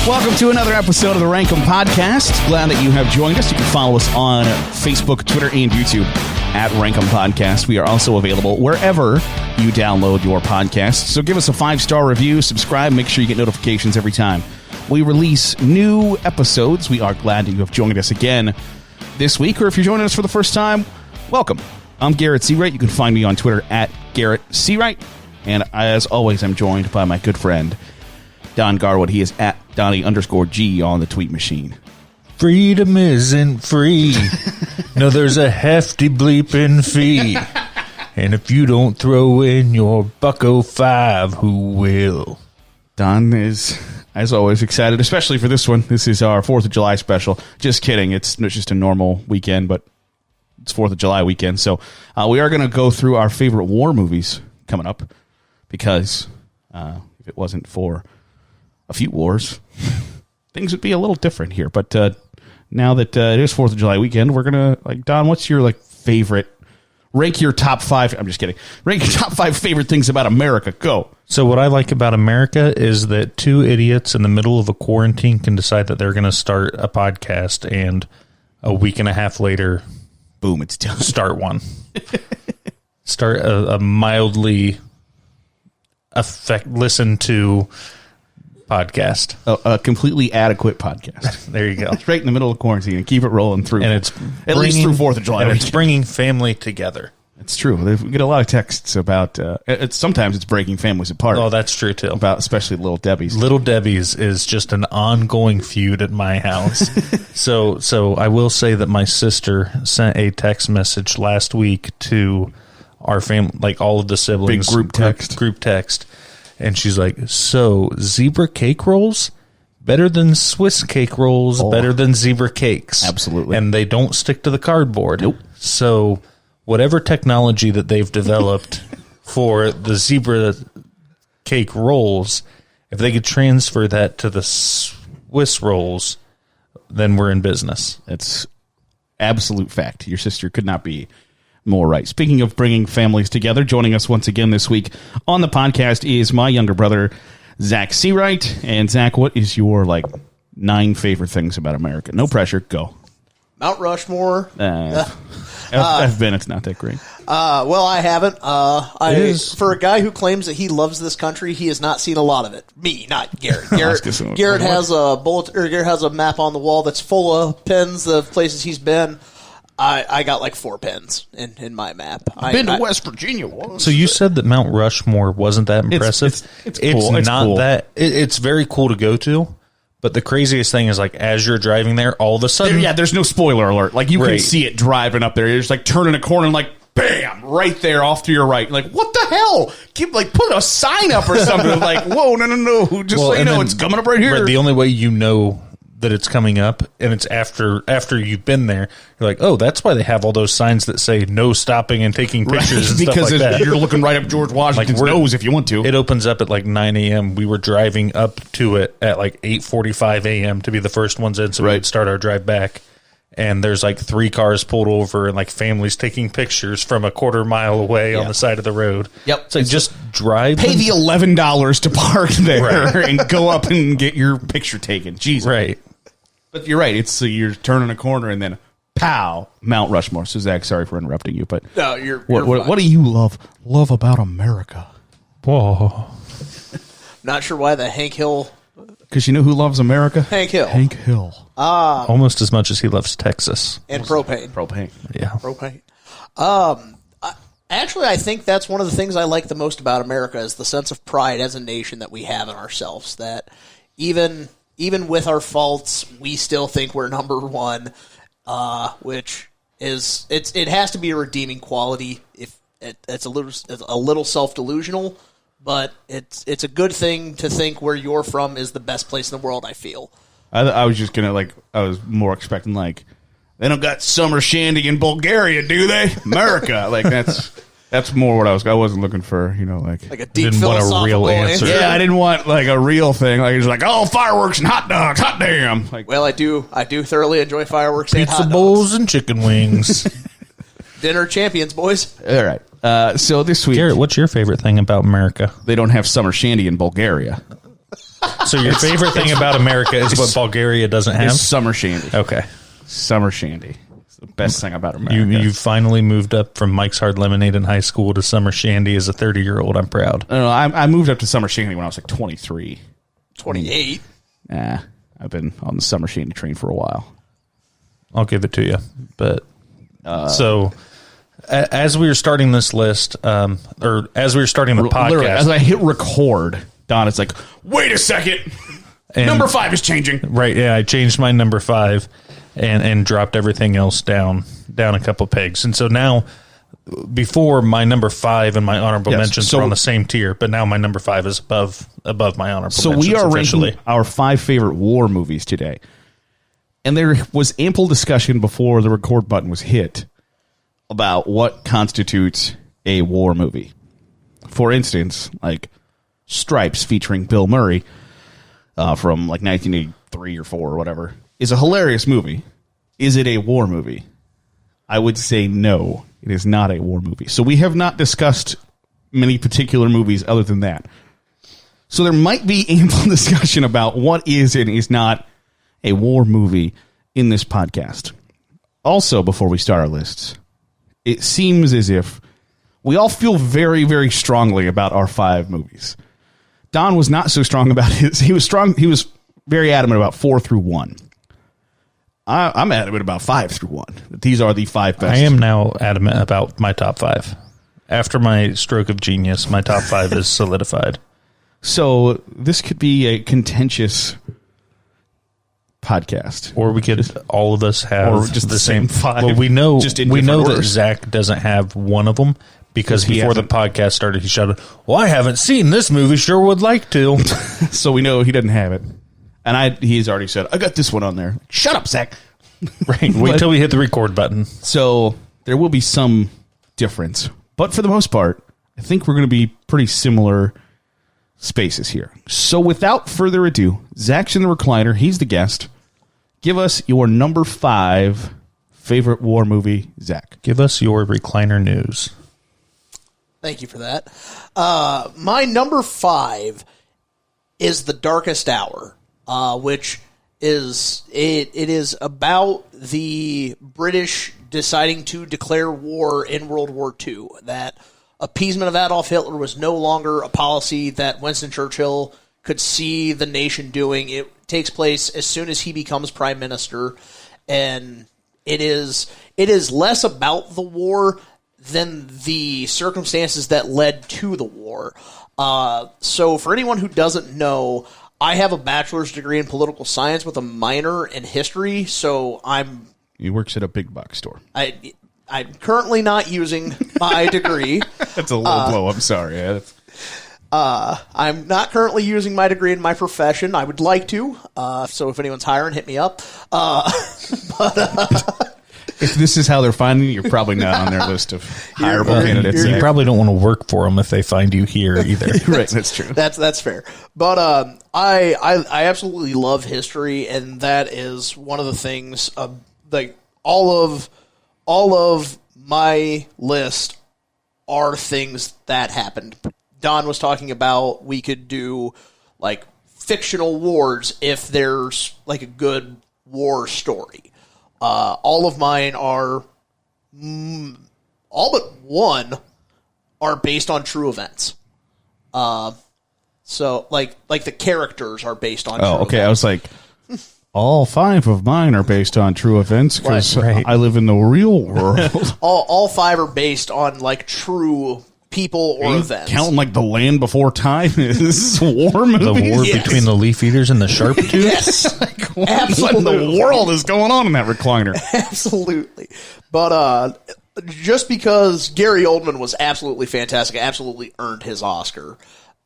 Welcome to another episode of the Rankum Podcast. Glad that you have joined us. You can follow us on Facebook, Twitter, and YouTube at Rankum Podcast. We are also available wherever you download your podcasts. So give us a 5-star review, subscribe, make sure you get notifications every time we release new episodes. We are glad that you have joined us again this week, or if you're joining us for the first time, welcome. I'm Garrett Seawright. You can find me on Twitter at Garrett Seawright. And as always, I'm joined by my good friend, Don Garwood. He is at Donnie_G on the tweet machine. Freedom isn't free. No, there's a hefty bleeping fee. And if you don't throw in your $1.05, who will? Don is, as always, excited, especially for this one. This is our 4th of July special. Just kidding. It's just a normal weekend, but it's 4th of July weekend. So we are going to go through our favorite war movies coming up because if it wasn't for a few wars, things would be a little different here. But now that it is 4th of July weekend, we're going to, Don, what's your, favorite, rank your top 5, I'm just kidding, rank your top 5 favorite things about America. Go. So what I like about America is that 2 idiots in the middle of a quarantine can decide that they're going to start a podcast, and a week and a half later, boom, it's done. Start one. Start a mildly listen to podcast. A completely adequate podcast. There you go. Straight in the middle of quarantine and keep it rolling through. And it's at least through 4th of July. And it's bringing family together. It's true. We get a lot of texts about, sometimes it's breaking families apart. Oh, that's true too. About especially Little Debbie's. Little Debbie's is just an ongoing feud at my house. So I will say that my sister sent a text message last week to our family, all of the siblings. Big group text. And she's like, so zebra cake rolls? Better than Swiss cake rolls, better than zebra cakes. Absolutely. And they don't stick to the cardboard. Nope. So whatever technology that they've developed for the zebra cake rolls, if they could transfer that to the Swiss rolls, then we're in business. That's absolute fact. Your sister could not be more right. Speaking of bringing families together, joining us once again this week on the podcast is my younger brother, Zach Seawright. And Zach, what is your 9 favorite things about America? No pressure. Go. Mount Rushmore. I've been. It's not that great. Well, I haven't. For a guy who claims that he loves this country, he has not seen a lot of it. Me, not Garrett. Garrett has Garrett has a map on the wall that's full of pins of places he's been. I got 4 pins in my map. I've been to West Virginia once. So you said that Mount Rushmore wasn't that impressive. It's cool. It's not cool. It's very cool to go to. But the craziest thing is, as you're driving there, all of a sudden... there's no spoiler alert. You can see it driving up there. You're just, turning a corner and, bam, right there off to your right. What the hell? Put a sign up or something. Whoa, no. Just so you know, it's coming up right here. Right, the only way you know that it's coming up, and it's after you've been there, you're like, oh, that's why they have all those signs that say no stopping and taking pictures and stuff like that. You're looking right up George Washington's nose if you want to. It opens up at 9 a.m. We were driving up to it at 8:45 a.m. to be the first ones in, so we would start our drive back. And there's 3 cars pulled over and families taking pictures from a quarter mile away on the side of the road. Yep. It's just drive. Pay the $11 to park there and go up and get your picture taken. Jesus. Right. But you're right. It's you're turning a corner and then pow, Mount Rushmore. So Zach, sorry for interrupting you, but no, you're what do you love about America? Whoa. Not sure why the Hank Hill. Because you know who loves America? Hank Hill. Hank Hill. Almost as much as he loves Texas. And propane. Yeah. Propane. Actually, I think that's one of the things I like the most about America is the sense of pride as a nation that we have in ourselves. That even with our faults, we still think we're number one, which is it has to be a redeeming quality. If it's a little self-delusional, but it's a good thing to think where you're from is the best place in the world. I feel. I was just gonna I was more expecting they don't got summer shandy in Bulgaria, do they? America, that's more what I wasn't looking for, like a deep philosophical real answer. Yeah, I didn't want a real thing. It's fireworks and hot dogs, hot damn. Well, I do thoroughly enjoy fireworks and hot pizza bowls and chicken wings. Dinner champions, boys. All right. So this week, Garrett, what's your favorite thing about America? They don't have summer shandy in Bulgaria. So your favorite thing about America is what Bulgaria doesn't have? It's summer shandy. Okay. Summer shandy. It's the best thing about America. You finally moved up from Mike's Hard Lemonade in high school to summer shandy as a 30-year-old. I'm proud. No, I moved up to summer shandy when I was like 23. 28. I've been on the summer shandy train for a while. I'll give it to you. But so as we were starting this list, or as we were starting the podcast, as I hit record, Don, it's like, wait a second, number 5 is changing. Right? Yeah, I changed my number 5 and dropped everything else down a couple pegs, and so now. Before, my number 5 and my honorable mentions were on the same tier, but now my number 5 is above my honorable mentions. So we are officially ranking our 5 favorite war movies today. And there was ample discussion before the record button was hit about what constitutes a war movie. For instance, like Stripes featuring Bill Murray from like 1983 or 4 or whatever is a hilarious movie. Is it a war movie? I would say no, it is not a war movie. So we have not discussed many particular movies other than that. So there might be ample discussion about what is and is not a war movie in this podcast. Also, before we start our lists, it seems as if we all feel very, very strongly about our 5 movies. Don was not so strong about his. He was very adamant about 4 through 1. I'm adamant about 5 through 1. These are the 5 best. I am now adamant about my top 5. After my stroke of genius, my top 5 is solidified. So this could be a contentious podcast, or we could all of us have just the same 5. Well, we know orders. That Zach doesn't have one of them because before the podcast started, he shouted, "Well, I haven't seen this movie. Sure would like to." So we know he doesn't have it. And he's already said, I got this one on there. Shut up, Zach. Right. Wait till we hit the record button. So there will be some difference. But for the most part, I think we're going to be pretty similar spaces here. So without further ado, Zach's in the recliner. He's the guest. Give us your number 5 favorite war movie, Zach. Give us your recliner news. Thank you for that. My number 5 is The Darkest Hour. Which is it is about the British deciding to declare war in World War II. That appeasement of Adolf Hitler was no longer a policy that Winston Churchill could see the nation doing. It takes place as soon as he becomes prime minister, and it is less about the war than the circumstances that led to the war. So for anyone who doesn't know, I have a bachelor's degree in political science with a minor in history, so He works at a big box store. I'm currently not using my degree. That's a low blow. I'm sorry. I'm not currently using my degree in my profession. I would like to, so if anyone's hiring, hit me up. If this is how they're finding you, you're probably not on their list of hireable candidates. You probably don't want to work for them if they find you here either. Right, that's true. That's fair. But I absolutely love history, and that is one of the things. Like all of my list are things that happened. Don was talking about we could do like fictional wars if there's like a good war story. All of mine are, all but one are based on true events. So like the characters are based on. Oh, okay. Events. I was like, all 5 of mine are based on true events because I live in the real world. all 5 are based on like true people or events. Counting like The Land Before Time is a war movie. The war between the leaf eaters and the sharp tooth. Yes, like, what in the world is going on in that recliner? Absolutely, but just because Gary Oldman was absolutely fantastic, absolutely earned his Oscar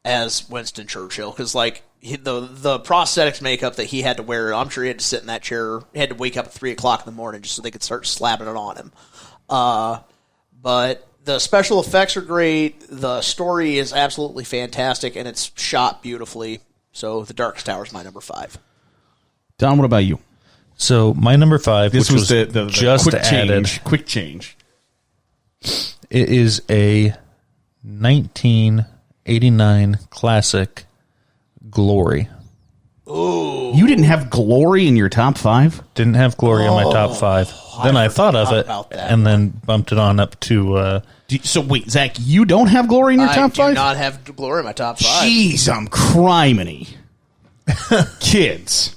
as Winston Churchill because like the prosthetics makeup that he had to wear, I'm sure he had to sit in that chair. He had to wake up at 3:00 in the morning just so they could start slapping it on him. But the special effects are great. The story is absolutely fantastic, and it's shot beautifully. So The Darkest Hour is my number 5. Don, what about you? So my number 5, this which was the just quick added, quick change. It is a 1989 classic, Glory. Oh, you didn't have Glory in your top 5? Didn't have Glory in my top 5. Then I thought of it, and then bumped it on up to... So wait, Zach, you don't have Glory in your top 5? I do not have Glory in my top 5. Jeez, I'm criminy. Kids,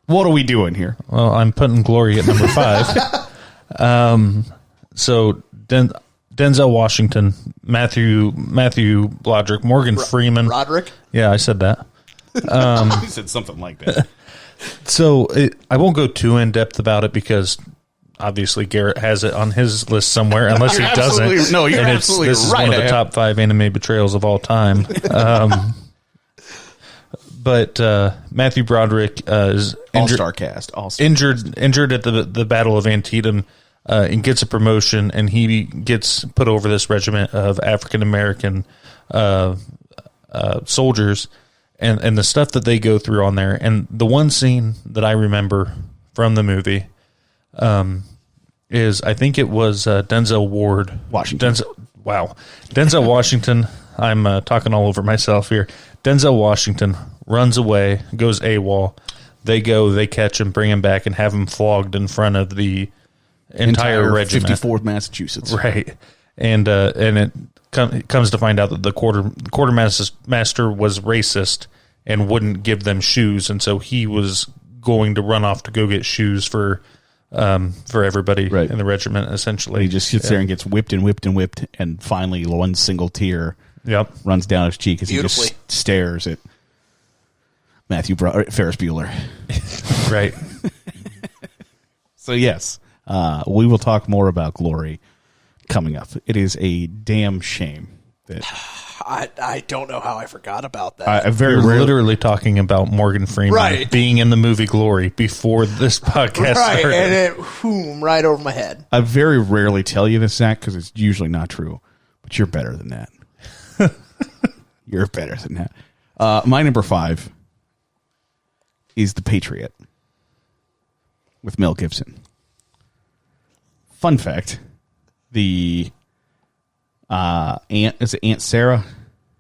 what are we doing here? Well, I'm putting Glory at number 5. So Denzel Washington, Matthew Broderick, Morgan Freeman. Roderick? Yeah, I said that. You said something like that. So I won't go too in depth about it because obviously Garrett has it on his list somewhere, unless he doesn't. No, you're absolutely right. This is one of the top 5 anime betrayals of all time. But Matthew Broderick is all-star cast, injured at the Battle of Antietam, and gets a promotion, and he gets put over this regiment of African American soldiers. And the stuff that they go through on there. And the one scene that I remember from the movie is, I think it was Denzel Washington. Denzel Washington. I'm talking all over myself here. Denzel Washington runs away, goes AWOL. They catch him, bring him back, and have him flogged in front of the entire regiment. 54th Massachusetts. Right. And it comes to find out that the quartermaster was racist and wouldn't give them shoes, and so he was going to run off to go get shoes for everybody in the regiment. Essentially, he just sits there and gets whipped and whipped and whipped, and finally one single tear runs down his cheek as he just stares at Ferris Bueller. Right. So yes, we will talk more about Glory coming up. It is a damn shame that I don't know how I forgot about that. We're literally talking about Morgan Freeman being in the movie Glory before this podcast started. And it right over my head. I very rarely tell you this, Zach, because it's usually not true, but you're better than that. You're better than that. My number 5 is The Patriot with Mel Gibson. Fun fact. The Aunt Sarah,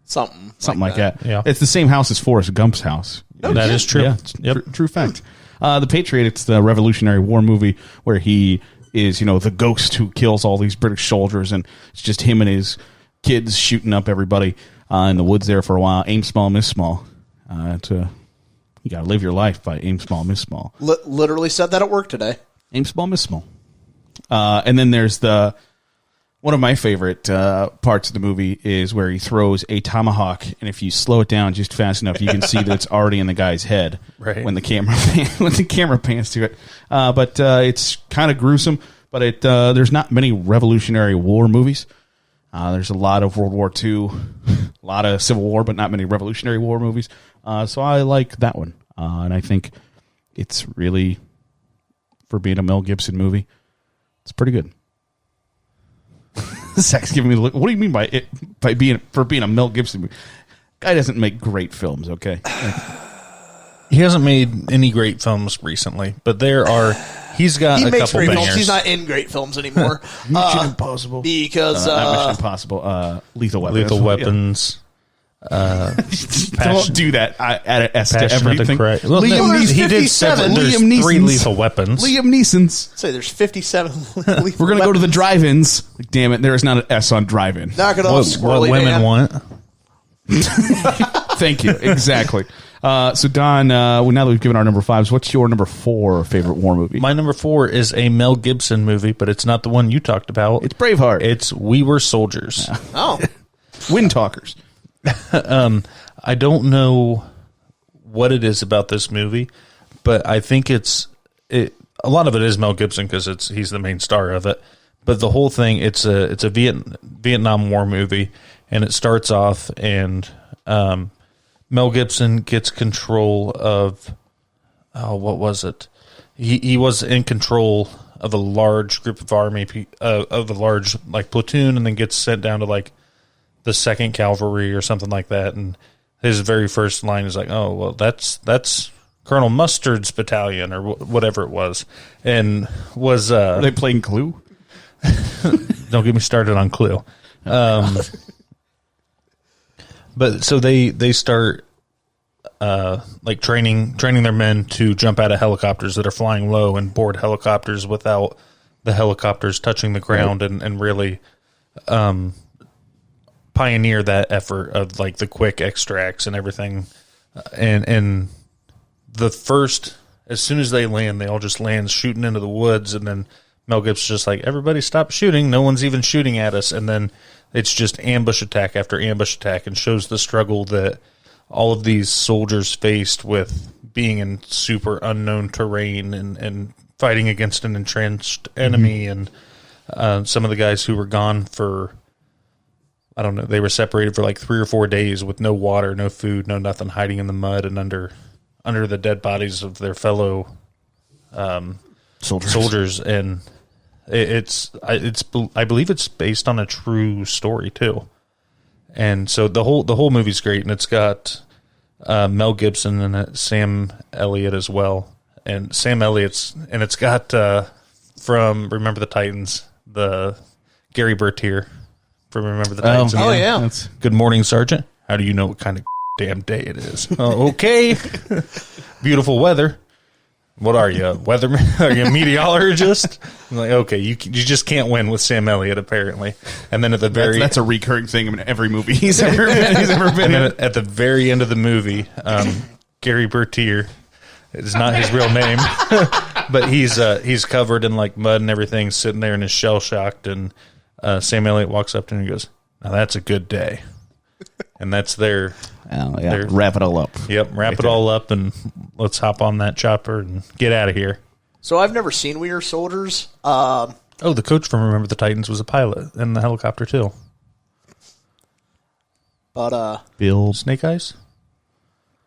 something like that. Yeah, it's the same house as Forrest Gump's house. That is true. Yeah, true fact. The Patriot. It's the Revolutionary War movie where he is, the ghost who kills all these British soldiers, and it's just him and his kids shooting up everybody in the woods there for a while. Aim small, miss small. You got to live your life by aim small, miss small. Literally said that at work today. Aim small, miss small. And then there's one of my favorite parts of the movie is where he throws a tomahawk, and if you slow it down just fast enough, you can see that it's already in the guy's head when the camera pans to it. But it's kind of gruesome. But there's not many Revolutionary War movies. There's a lot of World War II, a lot of Civil War, but not many Revolutionary War movies. So I like that one, and I think it's really, for being a Mel Gibson movie, it's pretty good. Zach's giving me the look. What do you mean by being a Mel Gibson movie? Guy doesn't make great films, okay? He hasn't made any great films recently, but he's got a couple bangers. Films. He's not in great films anymore. Mission Impossible. Because not Mission Impossible. Lethal Weapons. Lethal Weapons. Don't do that. Add an S to everything. Well, he did 7. There's 3 Lethal Weapons. Liam Neeson's. Say there's 57. We're going to go to the drive-ins. Like, damn it, there is not an S on drive-in. Knock it off, what women want. Thank you. Exactly. So Don, now that we've given our number 5s, what's your number 4 favorite war movie? My number 4 is a Mel Gibson movie, but it's not the one you talked about. It's Braveheart. It's We Were Soldiers. Oh. Wind Talkers. I don't know what it is about this movie, but I think a lot of it is Mel Gibson because he's the main star of it. But the whole thing, it's a Vietnam War movie, and it starts off and Mel Gibson gets control of what was it? He was in control of a large group of army of a large platoon, and then gets sent down to the 2nd Cavalry or something like that, and his very first line is "Oh, well, that's Colonel Mustard's battalion," or whatever it was, and was Are they playing Clue? Don't get me started on Clue. But so they start like training their men to jump out of helicopters that are flying low and board helicopters without the helicopters touching the ground, and really pioneer that effort of like the quick extracts and everything. And the first, as soon as they land, they all just land shooting into the woods, and then Mel Gibson's just like, everybody stop shooting, no one's even shooting at us. And then it's just ambush attack after ambush attack, and shows the struggle that all of these soldiers faced with being in super unknown terrain and fighting against an entrenched enemy. And some of the guys who were gone for, I don't know, they were separated for like 3 or 4 days with no water, no food, no nothing, hiding in the mud and under the dead bodies of their fellow soldiers. And I believe it's based on a true story too. And so the whole movie's great, and it's got Mel Gibson in it, Sam Elliott as well. And Sam Elliott's, and it's got from Remember the Titans, the Gary Bertier from Remember the Titans. Oh yeah. That's Good morning, Sergeant. How do you know what kind of damn day it is? Oh, okay. Beautiful weather. What are you, a weatherman? Are you a meteorologist? I'm like, okay, you just can't win with Sam Elliott, apparently. And then at the very that's a recurring thing in every movie he's ever been in. At the very end of the movie, Gary Bertier is not his real name, but he's covered in like mud and everything, sitting there and is shell shocked. And Sam Elliott walks up to him and goes, "Now that's a good day." And that's their wrap it all up. Yep, wrap it all up, and let's hop on that chopper and get out of here. So I've never seen We Are Soldiers. The coach from Remember the Titans was a pilot in the helicopter too. But Bill Snake Eyes?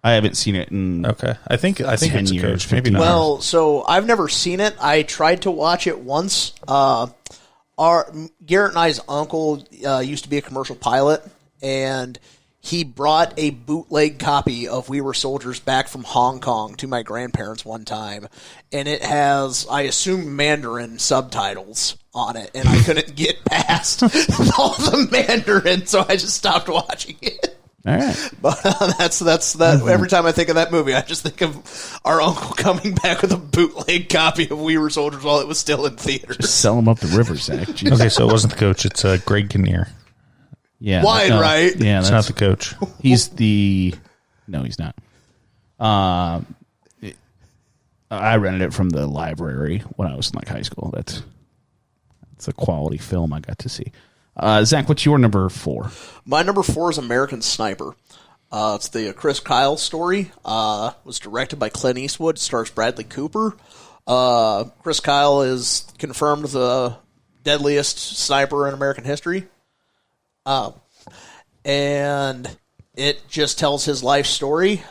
I haven't seen it in Okay. I think 10 it's a years, coach. Maybe 15 not. well, so I've never seen it. I tried to watch it once. Garrett and I's uncle used to be a commercial pilot, and he brought a bootleg copy of We Were Soldiers back from Hong Kong to my grandparents one time, and it has, I assume, Mandarin subtitles on it, and I couldn't get past all the Mandarin, so I just stopped watching it. All right. But that's that. Every time I think of that movie, I just think of our uncle coming back with a bootleg copy of We Were Soldiers while it was still in theaters. Sell them up the river, Zach. Jeez. Okay, so it wasn't the coach. It's Greg Kinnear. Yeah. Wide right. Yeah, It's not the coach. He's the... No, he's not. I rented it from the library when I was in like high school. That's a quality film I got to see. Zach, what's your number 4? My number 4 is American Sniper. It's the Chris Kyle story. Was directed by Clint Eastwood. Stars Bradley Cooper. Chris Kyle is confirmed the deadliest sniper in American history. And it just tells his life story.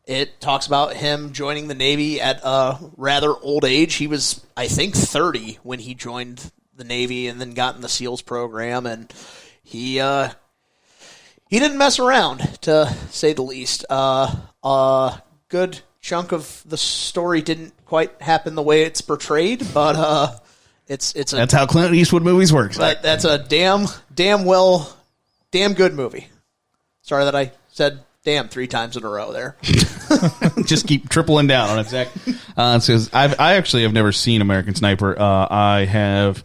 It talks about him joining the Navy at a rather old age. He was, I think, 30 when he joined the Navy and then got in the SEALs program. And he didn't mess around, to say the least. A good chunk of the story didn't quite happen the way it's portrayed, but that's how Clint Eastwood movies work. That's a damn good movie. Sorry that I said damn 3 times in a row there. Just keep tripling down on it, Zach. Says I actually have never seen American Sniper. I have.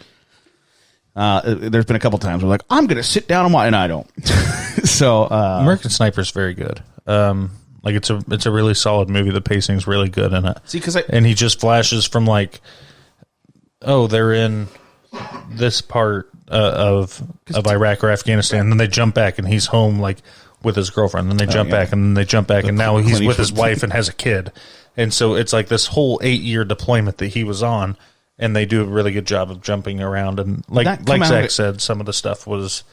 There's been a couple times where like I'm going to sit down and watch, and I don't. So American Sniper is very good. Like it's a really solid movie. The pacing's really good in it. See, and he just flashes from like, oh, they're in this part of Iraq or Afghanistan, and then they jump back, and he's home like with his girlfriend. Then they jump back, and then they jump back, and now he's with his wife and has a kid. And so it's like this whole 8-year deployment that he was on, and they do a really good job of jumping around. And like Zach said, some of the stuff was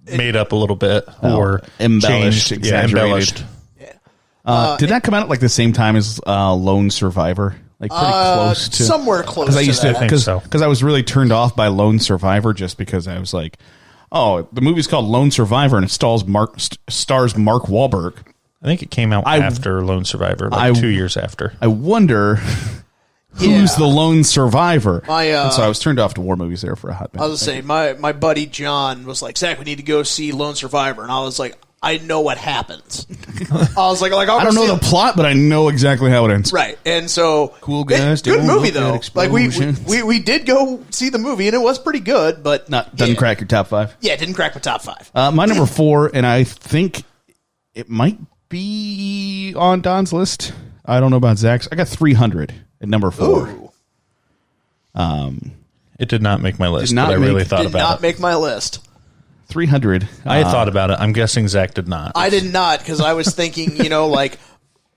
made up a little bit or embellished, changed. exaggerated. Yeah. Did that come out at like the same time as Lone Survivor? Like pretty close to somewhere close. Because I used to that. because I was really turned off by Lone Survivor just because I was like, oh, the movie's called Lone Survivor and it stars Mark Wahlberg. I think it came out after Lone Survivor, like 2 years after. I wonder who's the lone survivor. And so I was turned off to war movies there for a hot minute. I was saying, my buddy John was like, Zach, we need to go see Lone Survivor. And I was like, I know what happens. I was like I don't know the plot, but I know exactly how it ends. Right. And so, cool guys. Good movie, though. Like, we did go see the movie, and it was pretty good, but... Doesn't crack your top 5? Yeah, it didn't crack my top 5. My number 4, and I think it might be on Don's list. I don't know about Zach's. I got 300 at number 4. Ooh. It did not make my list, but I really thought about it. Did not make my list. 300. I had thought about it. I'm guessing Zach did not. I did not, because I was thinking, like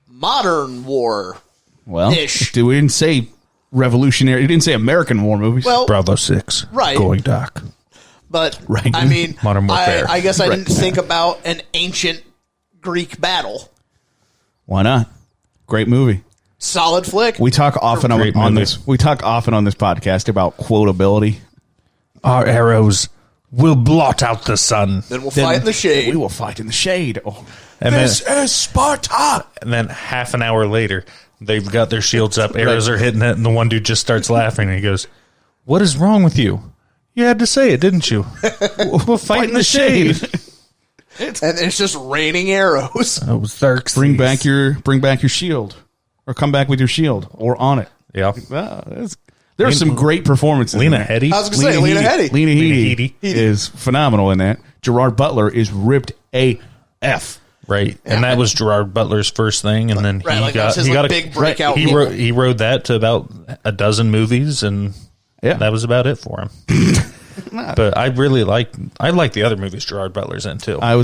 modern war. Well, we didn't say revolutionary. It didn't say American war movies. Well, Bravo 6. Right. Going doc. But, right. I mean, Modern Warfare. I guess I didn't think about an ancient Greek battle. Why not? Great movie. Solid flick. We talk often on this. We talk often on this podcast about quotability. Our arrows will blot out the sun. Then we'll fight in the shade. We will fight in the shade. Oh. And this is Sparta. And then half an hour later, they've got their shields up, arrows are hitting it, and the one dude just starts laughing, and he goes, "What is wrong with you? You had to say it, didn't you? We'll fight in the shade." And it's just raining arrows. That was Xerxes. Bring back your shield, or come back with your shield, or on it. Yeah. There are some great performances. Lena Headey. I was going to say, Lena Headey. Lena Headey is phenomenal in that. Gerard Butler is ripped AF. Right. And that was Gerard Butler's first thing, and then he got a big breakout. He rode that to about a dozen movies, and that was about it for him. But I like the other movies Gerard Butler's in too. I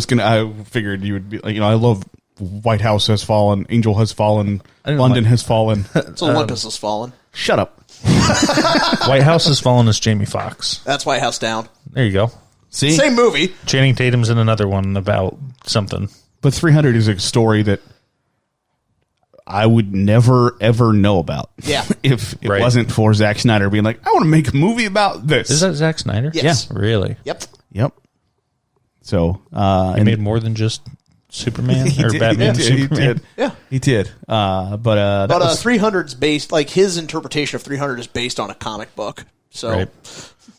figured you would be like, I love White House Has Fallen, Angel Has Fallen, London Has Fallen. So Olympus Has Fallen. Shut up. White House Has Fallen is Jamie Foxx. That's White House Down. There you go. See? Same movie. Channing Tatum's in another one about something. But 300 is a story that I would never, ever know about. Yeah. If it wasn't for Zack Snyder being like, I want to make a movie about this. Is that Zack Snyder? Yes. Yeah. Really? Yep. So, he made more than just Superman or Batman. Superman. He did. Yeah. He did. But 300's based, like his interpretation of 300 is based on a comic book. So, Right.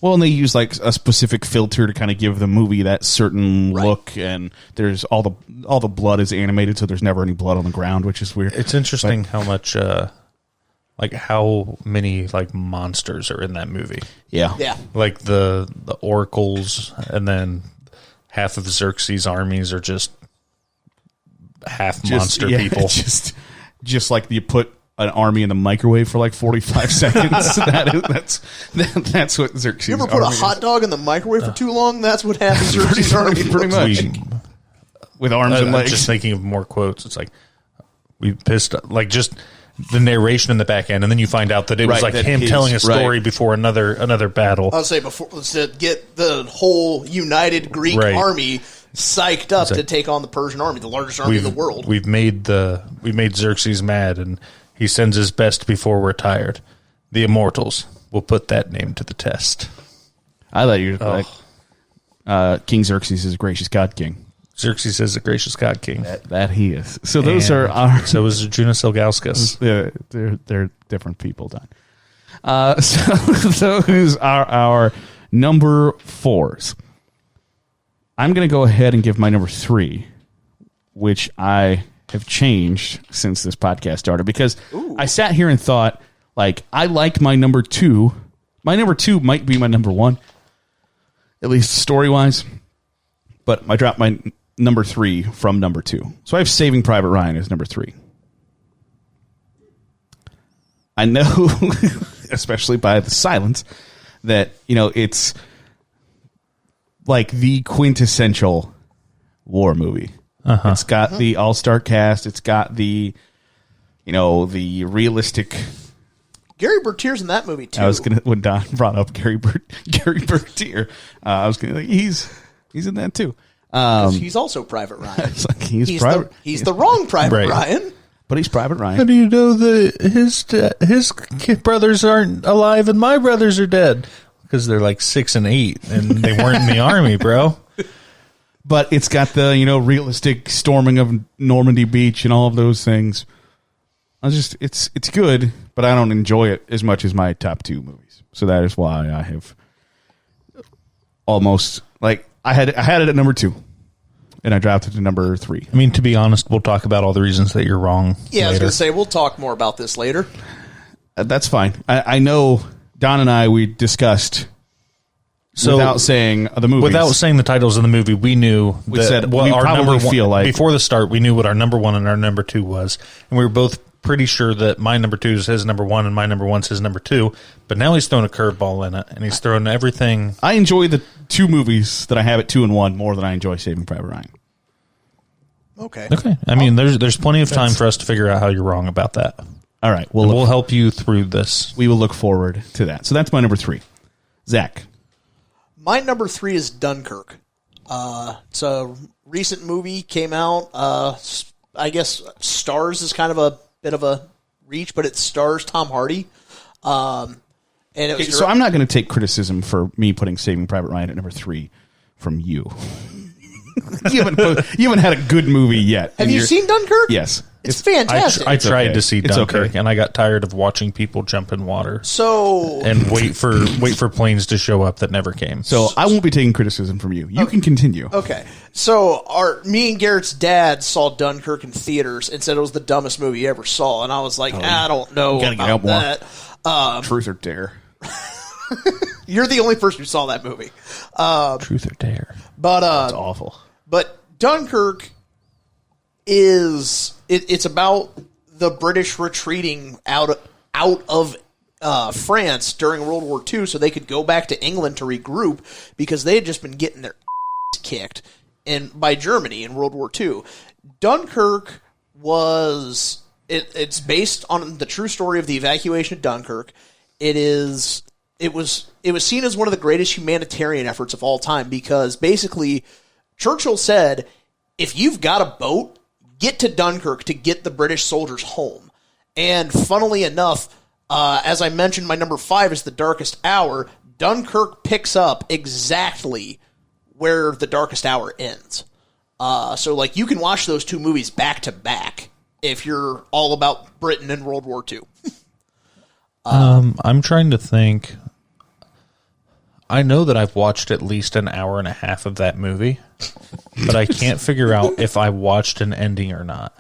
Well, and they use like a specific filter to kind of give the movie that certain look, and there's all the blood is animated, so there's never any blood on the ground, which is weird. It's interesting how much, how many like monsters are in that movie. Yeah. Like the oracles, and then half of Xerxes' armies are just monster people. Just like you put an army in the microwave for like 45 seconds. That's what Xerxes. You ever put a hot dog in the microwave for too long? That's what happens. Xerxes' army pretty much. With arms and legs. Just thinking of more quotes. It's like we pissed like just the narration in the back end, and then you find out that it was like him telling a story before another battle. I'll say before to get the whole united Greek army psyched up to take on the Persian army, the largest army in the world. We made Xerxes mad, and he sends his best before we're tired. The immortals will put that name to the test. I thought you were like King Xerxes is a gracious God king. Xerxes is a gracious God king. That he is. So those are our. So is Junas Ilgauskas. They're different people, Don. So those are our number 4s. I'm going to go ahead and give my number 3, which I have changed since this podcast started, because I sat here and thought, like, I like my number 2. My number 2 might be my number 1, at least story-wise, but I dropped my number 3 from number 2. So I have Saving Private Ryan as number 3. I know, especially by the silence, that, it's like the quintessential war movie. It's got the all-star cast. It's got the, the realistic. Gary Bertier's in that movie too. I was gonna, when Don brought up Gary Bertier, I was gonna he's in that too. He's also Private Ryan. It's like he's private. He's the wrong Private Ryan. But he's Private Ryan. How do you know that his brothers aren't alive and my brothers are dead? Because they're like 6 and 8, and they weren't in the army, bro. But it's got the realistic storming of Normandy Beach and all of those things. It's good, but I don't enjoy it as much as my top 2 movies. So that is why I have almost like I had it at number 2, and I dropped it to number 3. I mean, to be honest, we'll talk about all the reasons that you're wrong. Yeah, later. I was going to say we'll talk more about this later. That's fine. I know Don and I we discussed. So without saying the movies, without saying the titles of the movie, we knew we said what our number one, feel like before the start. We knew what our number 1 and our number 2 was, and we were both pretty sure that my number 2 is his number 1 and my number 1 is his number 2. But now he's throwing a curveball in it, and he's throwing everything. I enjoy the 2 movies that I have at 2 and 1 more than I enjoy Saving Private Ryan. Okay. I mean, there's plenty of time for us to figure out how you're wrong about that. All right, we'll help you through this. We will look forward to that. So that's my number 3. Zach. My number 3 is Dunkirk. It's a recent movie, came out. I guess stars is kind of a bit of a reach, but it stars Tom Hardy. And it was so I'm not going to take criticism for me putting Saving Private Ryan at number 3 from you. you haven't had a good movie yet. Have you seen Dunkirk? Yes. It's fantastic. I tried to see Dunkirk, and I got tired of watching people jump in water. And wait for planes to show up that never came. So I won't be taking criticism from you. You can continue. Okay. So me and Garrett's dad saw Dunkirk in theaters and said it was the dumbest movie he ever saw, and I was like, I don't know about that. Truth or dare. You're the only person who saw that movie. Truth or dare. But that's awful. But Dunkirk is it's about the British retreating out of France during World War II so they could go back to England to regroup because they had just been getting their kicked by Germany in World War II. Dunkirk it's based on the true story of the evacuation of Dunkirk. It was seen as one of the greatest humanitarian efforts of all time because basically Churchill said, if you've got a boat, get to Dunkirk to get the British soldiers home. And funnily enough, as I mentioned, my number 5 is The Darkest Hour. Dunkirk picks up exactly where The Darkest Hour ends. So like you can watch those 2 movies back to back if you're all about Britain in World War II. I'm trying to think. I know that I've watched at least an hour and a half of that movie, but I can't figure out if I watched an ending or not.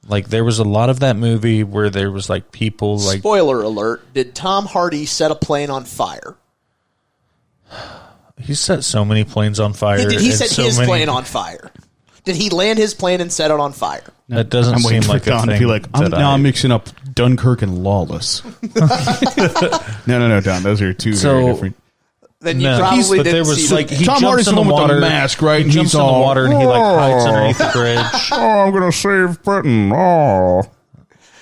Like, there was a lot of that movie where there was, like, people, like... Spoiler alert, did Tom Hardy set a plane on fire? He set so many planes on fire. He set his plane on fire. Did he land his plane and set it on fire? That doesn't seem like a thing. To be like, I'm mixing up Dunkirk and Lawless. No, Don. Those are 2 very different... Then you probably didn't see like he Tom Hardy's in the with water, the mask, right? He jumps in the water and he like hides underneath the bridge. I'm gonna save Britain. Oh,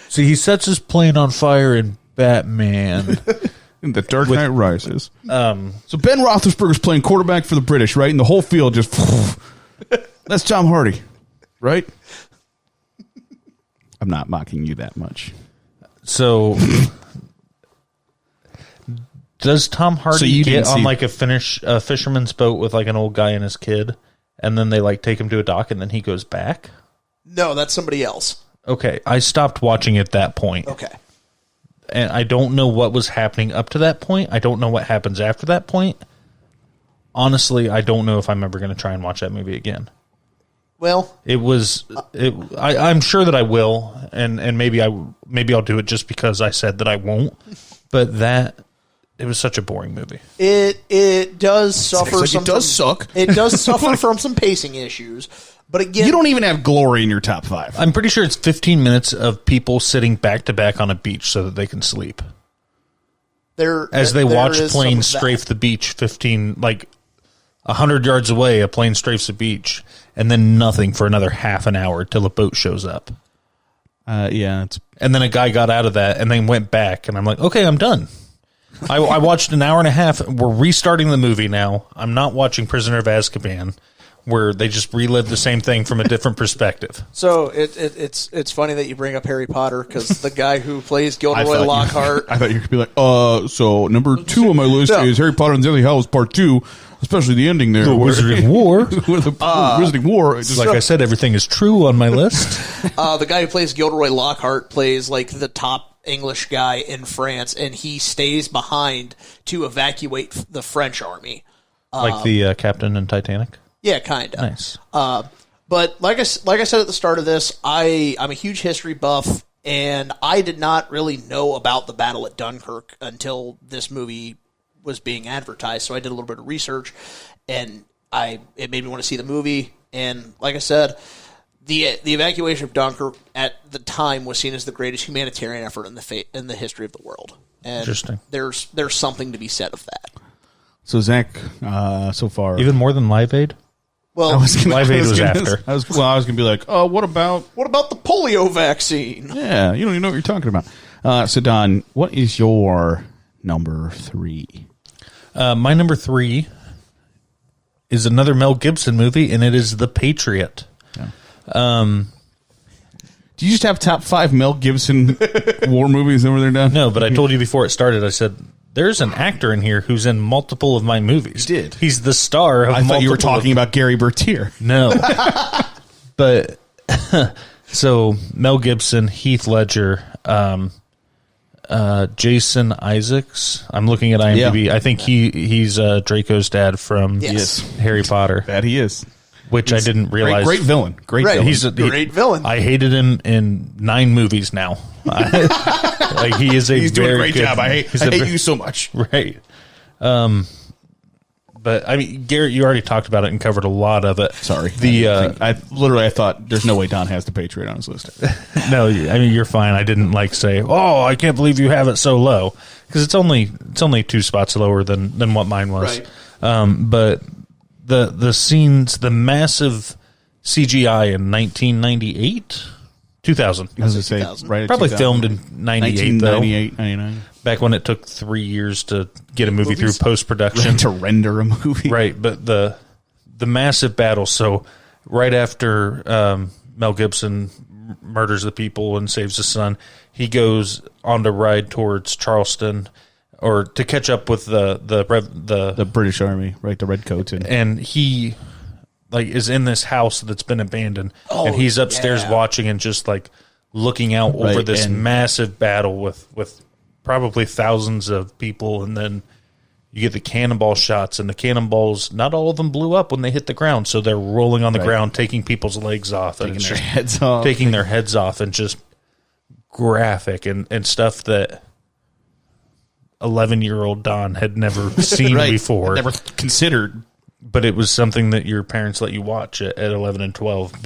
see, he sets his plane on fire in Batman. In The Dark Knight Rises. So Ben Roethlisberger's playing quarterback for the British, right? And the whole field just that's Tom Hardy, right? I'm not mocking you that much. So. Does Tom Hardy get on like a fisherman's boat with like an old guy and his kid, and then they like take him to a dock and then he goes back? No, that's somebody else. Okay, I stopped watching at that point. Okay. And I don't know what was happening up to that point. I don't know what happens after that point. Honestly, I don't know if I'm ever going to try and watch that movie again. Well, I'm sure that I will, and maybe I'll do it just because I said that I won't. But it was such a boring movie. It does suffer. Like it does suck. It does suffer from some pacing issues. But again, you don't even have glory in your top 5. I'm pretty sure it's 15 minutes of people sitting back to back on a beach so that they can sleep. As they watch planes strafe the beach 100 yards away, a plane strafes the beach, and then nothing for another half an hour till a boat shows up. Yeah. And then a guy got out of that and then went back, and I'm like, okay, I'm done. I watched an hour and a half. We're restarting the movie now. I'm not watching Prisoner of Azkaban, where they just relive the same thing from a different perspective. So it's funny that you bring up Harry Potter because the guy who plays Gilderoy Lockhart. I thought you could be like, so number 2 on my list is Harry Potter and the Deathly Hallows Part 2, especially the ending there. The Wizarding War. Wizarding War. I said, everything is true on my list. The guy who plays Gilderoy Lockhart plays like the top English guy in France, and he stays behind to evacuate the French army. Like the captain in Titanic? Yeah, kind of. Nice. But like I said at the start of this, I'm a huge history buff, and I did not really know about the battle at Dunkirk until this movie was being advertised. So I did a little bit of research, and it made me want to see the movie. And like I said, the evacuation of Dunkirk at the time was seen as the greatest humanitarian effort in the history of the world. And Interesting. There's something to be said of that. So Zach, so far, Even more than Live Aid? Well, Live Aid was after. I was going to be like, oh, what about the polio vaccine? Yeah, you don't even know what you're talking about. So Don, what is your number 3? My number 3 is another Mel Gibson movie, and it is The Patriot. Yeah. Do you just have top 5 Mel Gibson war movies over there, Don? No, but I told you before it started, I said, there's an actor in here who's in multiple of my movies. You did. He's the star of I thought you were talking about Gary Bertier. No. But, so, Mel Gibson, Heath Ledger, Jason Isaacs. I'm looking at IMDb. Yeah. I think he's Draco's dad from Harry Potter. That he is. Which I didn't realize. Great villain. Great Right. villain. He's a Great villain. I hated him in 9 movies now. Like he is He's doing a very great good- job. I hate you so much. Right. But I mean, Garrett, you already talked about it and covered a lot of it. Sorry. The I thought there's no way Don has the Patriot on his list. no, I mean you're fine. I didn't say, "Oh, I can't believe you have it so low," because it's only 2 spots lower than what mine was. Right. But the scenes, the massive CGI in 1998, 2000. I was going to say, 2000. right at Probably 2000. filmed in 98, though. 1998, 99. Back when it took 3 years to get a movie through post-production. To render a movie. Right, but the massive battle. So right after Mel Gibson murders the people and saves his son, he goes on to ride towards Charleston or to catch up with the British Army, right? The Redcoats. and he is in this house that's been abandoned, and he's upstairs watching and just looking out over this massive battle with probably thousands of people, and then you get the cannonball shots, and the cannonballs, not all of them blew up when they hit the ground, so they're rolling on the ground, taking people's legs off, Taking their heads off. taking their heads off, and just graphic and stuff that 11-year-old Don had never seen before. Never considered. But it was something that your parents let you watch at 11 and 12.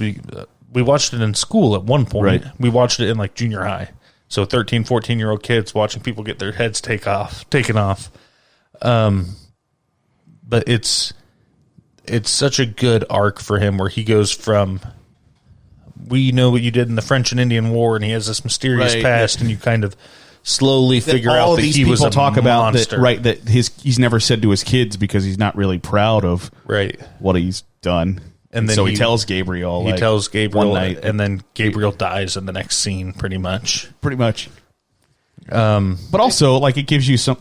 We watched it in school at one point. Right. We watched it in junior high. So 13, 14-year-old kids watching people get their heads taken off. But it's such a good arc for him where he goes from, we know what you did in the French and Indian War, and he has this mysterious past, and you kind of slowly figure out that he was a talk about monster. that he's never said to his kids because he's not really proud of what he's done. And then so he tells Gabriel. He tells Gabriel one night, and then Gabriel dies in the next scene, pretty much. But also, it gives you some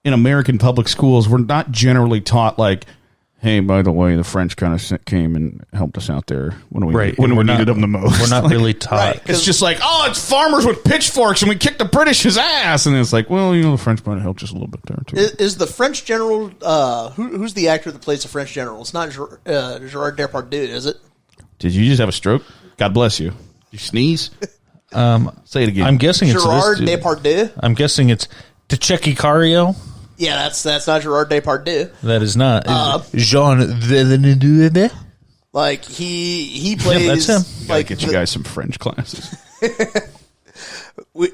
in American public schools, we're not generally taught hey, by the way, the French kind of came and helped us out there when we needed them the most. We're not really taught. It's just it's farmers with pitchforks and we kicked the British's ass. And it's the French might have helped just a little bit there, too. Is the French general, who's the actor that plays the French general? It's not Gerard Depardieu, is it? Did you just have a stroke? God bless you. You sneeze? Say it again. I'm guessing it's Gerard Depardieu? I'm guessing it's Tchechicario. Yeah, that's not Gerard Depardieu. That is not. Jean Villeneuve. He plays... that's him. Gotta get you guys some French classes.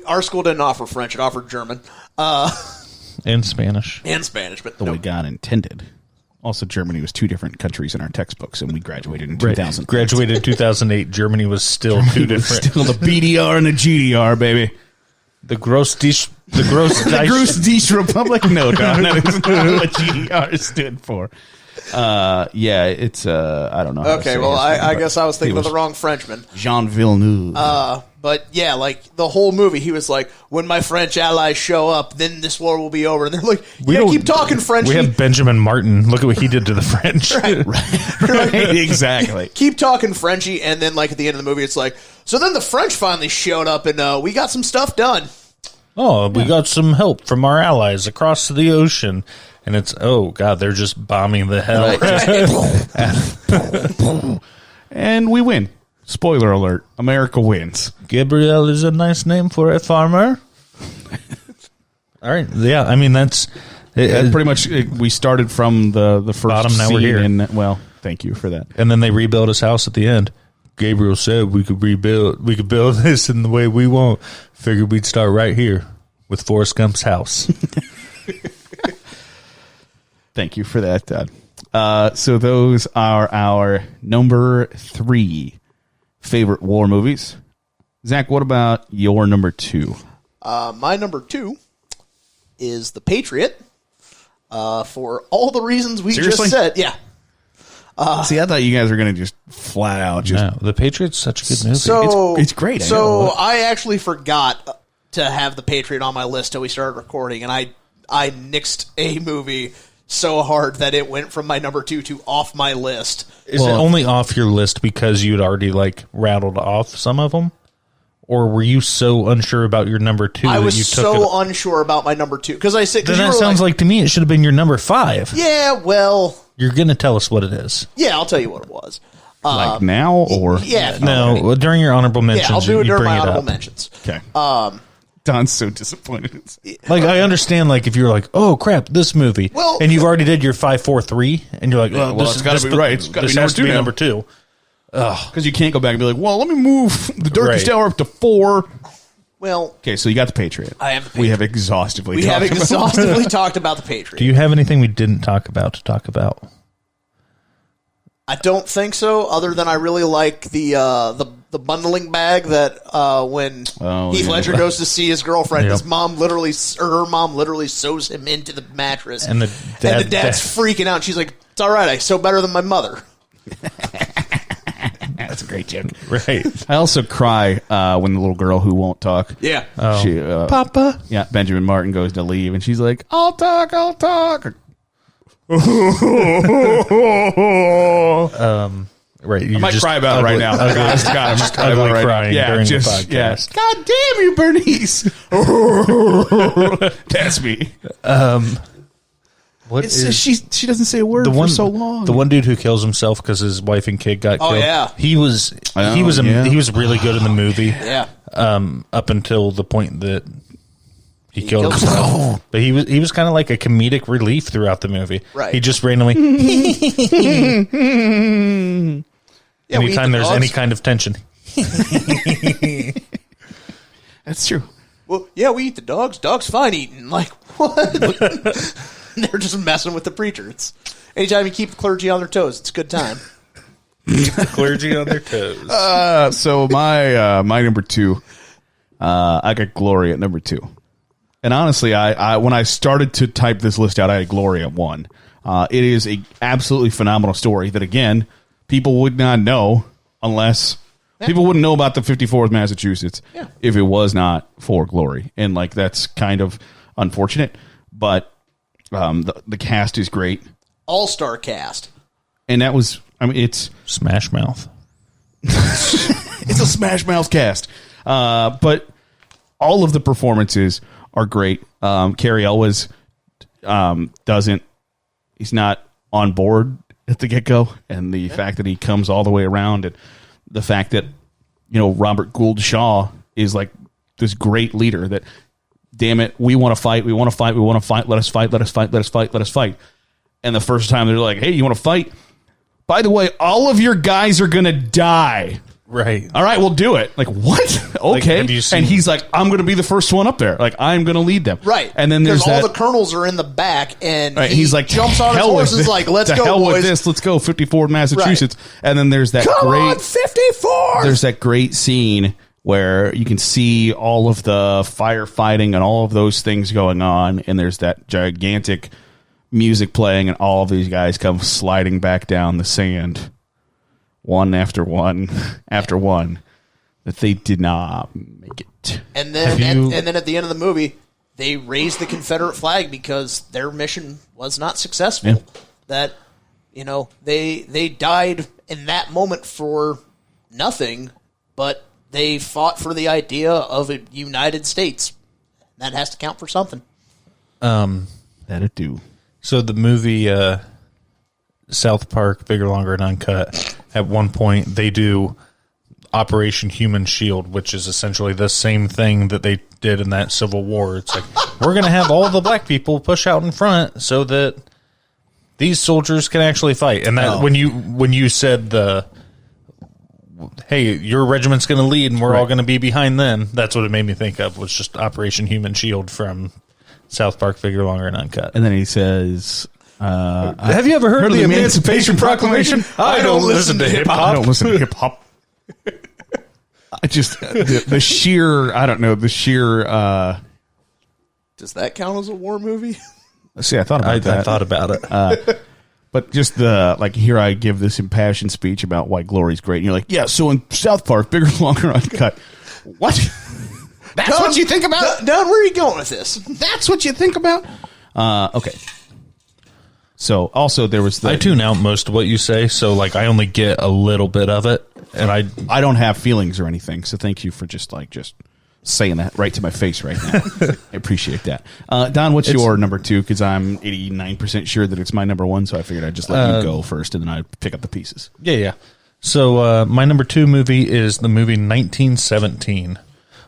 Our school didn't offer French; it offered German And Spanish. but The way God intended. Also, Germany was 2 different countries in our textbooks, and we graduated in 2000. Graduated in 2008. Germany was still 2 different. Still the BDR and the GDR, baby. The Grossdeutsch The Grossdeutsch Republic? No, Don, that is not what GDR stood for. Yeah, it's I don't know. Okay, well, I guess I was thinking of the wrong Frenchman. Jean Villeneuve. But yeah, like the whole movie, he was like, "When my French allies show up, then this war will be over." And they're like, "Yeah, keep talking, Frenchie." We have Benjamin Martin. Look at what he did to the French. Right, exactly. Keep talking, Frenchie. And then, like at the end of the movie, it's like, so then the French finally showed up, and we got some stuff done. Oh, we got some help from our allies across the ocean. And it's, oh, God, they're just bombing the hell. Right. And we win. Spoiler alert. America wins. Gabriel is a nice name for a farmer. All right. Yeah, I mean, that's... pretty much, we started from the first bottom, now we're here. And, well, thank you for that. And then they rebuilt his house at the end. Gabriel said we could build this in the way we want. Figured we'd start right here with Forrest Gump's house. Thank you for that, Dad. So those are our number 3 favorite war movies. Zach, what about your number 2? My number 2 is The Patriot. For all the reasons we Seriously? just said. Yeah. See, I thought you guys were going to just flat out just... No, The Patriot's such a good movie. So, it's great. So I actually forgot to have The Patriot on my list till we started recording, and I nixed a movie so hard that it went from my number 2 to off my list. Is it only off your list because you'd already rattled off some of them? Or were you so unsure about your number 2 I that was you took so unsure about my number 2 because I said then that sounds like to me it should have been your number 5. Yeah, well, You're gonna tell us what it is. yeah, I'll tell you what it was. like now or... Yeah, No, well, during your honorable mentions. yeah, I'll do it you during bring my it honorable up. mentions. Okay. Don's so disappointed. I understand. If you're like, oh crap, this movie, Well, and you've already did your 5, 4, 3, and you're like, oh, well, it's gotta be right. It's gotta be this has to be number 2 number 2. Because you can't go back and be like, well, let me move the Darkest Right. Hour up to 4. Well, Okay, so you got The Patriot. I have The We Patriot. have exhaustively we talked have about exhaustively talked about The Patriot. Do you have anything we didn't talk about to talk about? I don't think so, other than I really like the bundling bag that when Heath Ledger goes to see his girlfriend, Yep. his mom literally, or her mom literally sews him into the mattress, And the dad's freaking out. She's like, "It's all right, I sew better than my mother." That's a great joke. Right. I also cry when the little girl who won't talk. Yeah, She, Papa. yeah, Benjamin Martin goes to leave, and she's like, I'll talk. Right. I might cry about it right now. Honest to God, I'm just crying ugly about it right crying now. during the Yeah, podcast. God damn you, Bernice. That's me. What It's is just, she doesn't say a word for so long. the one dude who kills himself because his wife and kid got killed? yeah. He was Oh, he was yeah. he was really good in the movie. yeah. Up until the point that he killed killed himself. But he was kind of like a comedic relief throughout the movie. Right. He just randomly Yeah, we eat anytime the there's dogs. any kind of tension. That's true. Well, yeah, we eat the dogs. Dogs fine eating. Like what? They're just messing with the preacher. It's anytime you keep the clergy on their toes, it's a good time. Clergy on their toes. So my number 2, I got Glory at number 2. And honestly, I when I started to type this list out, I had Glory at 1. It is a absolutely phenomenal story that, again, people would not know unless people wouldn't know about the 54th Massachusetts if it was not for Glory. And that's kind of unfortunate, but the cast is great. All-star cast. And that was, it's Smash Mouth. it's a Smash Mouth cast. But all of the performances are great. Cary Elwes he's not on board at the get-go, and the fact that he comes all the way around, and the fact that Robert Gould Shaw is this great leader that, damn it, we want to fight, let us fight. And the first time they're like, hey, you want to fight? By the way, all of your guys are gonna die. Right. All right, we'll do it. What? Okay. have you seen- And he's like, I'm going to be the first one up there. I'm going to lead them. Right. And then there's all that. the colonels are in the back, and Right, he he's like, jumps "To on his hell with horse and is this. like, let's To go, hell boys. with this. Let's go, 54 Massachusetts. And then there's that Come great. on, 54! There's that great scene where you can see all of the firefighting and all of those things going on, and there's that gigantic music playing, and all of these guys come sliding back down the sand, one after one after one, that they did not make it. And then, and then at the end of the movie, they raised the Confederate flag because their mission was not successful. Yeah. That, they died in that moment for nothing, but they fought for the idea of a United States. That has to count for something. That it do. So the movie South Park, Bigger, Longer, and Uncut, at one point they do Operation Human Shield, which is essentially the same thing that they did in that Civil War. It's like, we're going to have all the black people push out in front so that these soldiers can actually fight. And that when you said hey, your regiment's going to lead and we're all going to be behind them, that's what it made me think of, was just Operation Human Shield from South Park, Bigger, Longer, and Uncut. And then he says, have you ever heard of the Emancipation Proclamation? I don't listen to hip-hop. I don't listen to hip-hop. I just, the sheer, I don't know, the sheer... Does that count as a war movie? See, I thought about that. I thought about it. But just here I give this impassioned speech about why glory's great. And you're like, yeah, so in South Park, Bigger, Longer, Uncut. What? That's what you think about? Don, where are you going with this? That's what you think about? Okay. So also there was I tune out most of what you say, so I only get a little bit of it, and I don't have feelings or anything. So thank you for just saying that right to my face right now. I appreciate that. Don, what's your number 2? Because I'm 89% sure that it's my number 1, so I figured I'd just let you go first, and then I'd pick up the pieces. Yeah. So my number 2 movie is the movie 1917,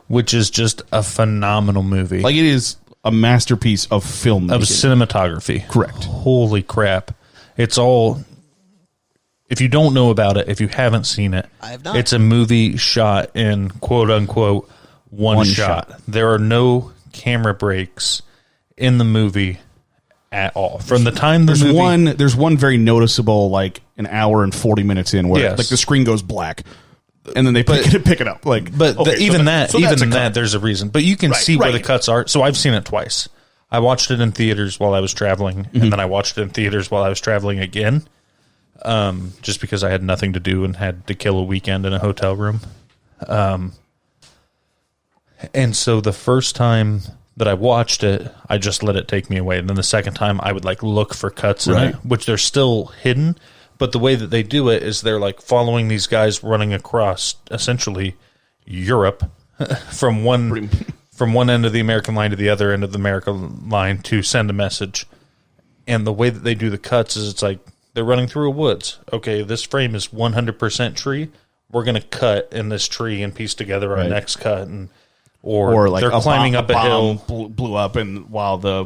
which is just a phenomenal movie. It is a masterpiece of film. Of cinematography. Correct. Holy crap. It's all... If you don't know about it, if you haven't seen it, I have not. It's a movie shot in quote-unquote one shot. There are no camera breaks in the movie at all. From the time the movie... There's one very noticeable, an hour and 40 minutes in, where the screen goes black, and then they pick it up. Even that, there's a reason. But you can see where the cuts are. So I've seen it twice. I watched it in theaters while I was traveling, and then I watched it in theaters while I was traveling again, just because I had nothing to do and had to kill a weekend in a hotel room. And so the first time that I watched it, I just let it take me away. And then the second time, I would look for cuts in it, which they're still hidden. But the way that they do it is they're following these guys running across essentially Europe from one end of the American line to the other end of the American line to send a message. And the way that they do the cuts is it's they're running through a woods. Okay, this frame is 100% tree. We're going to cut in this tree and piece together our next cut. Or they're climbing up a hill. Blew up, and while the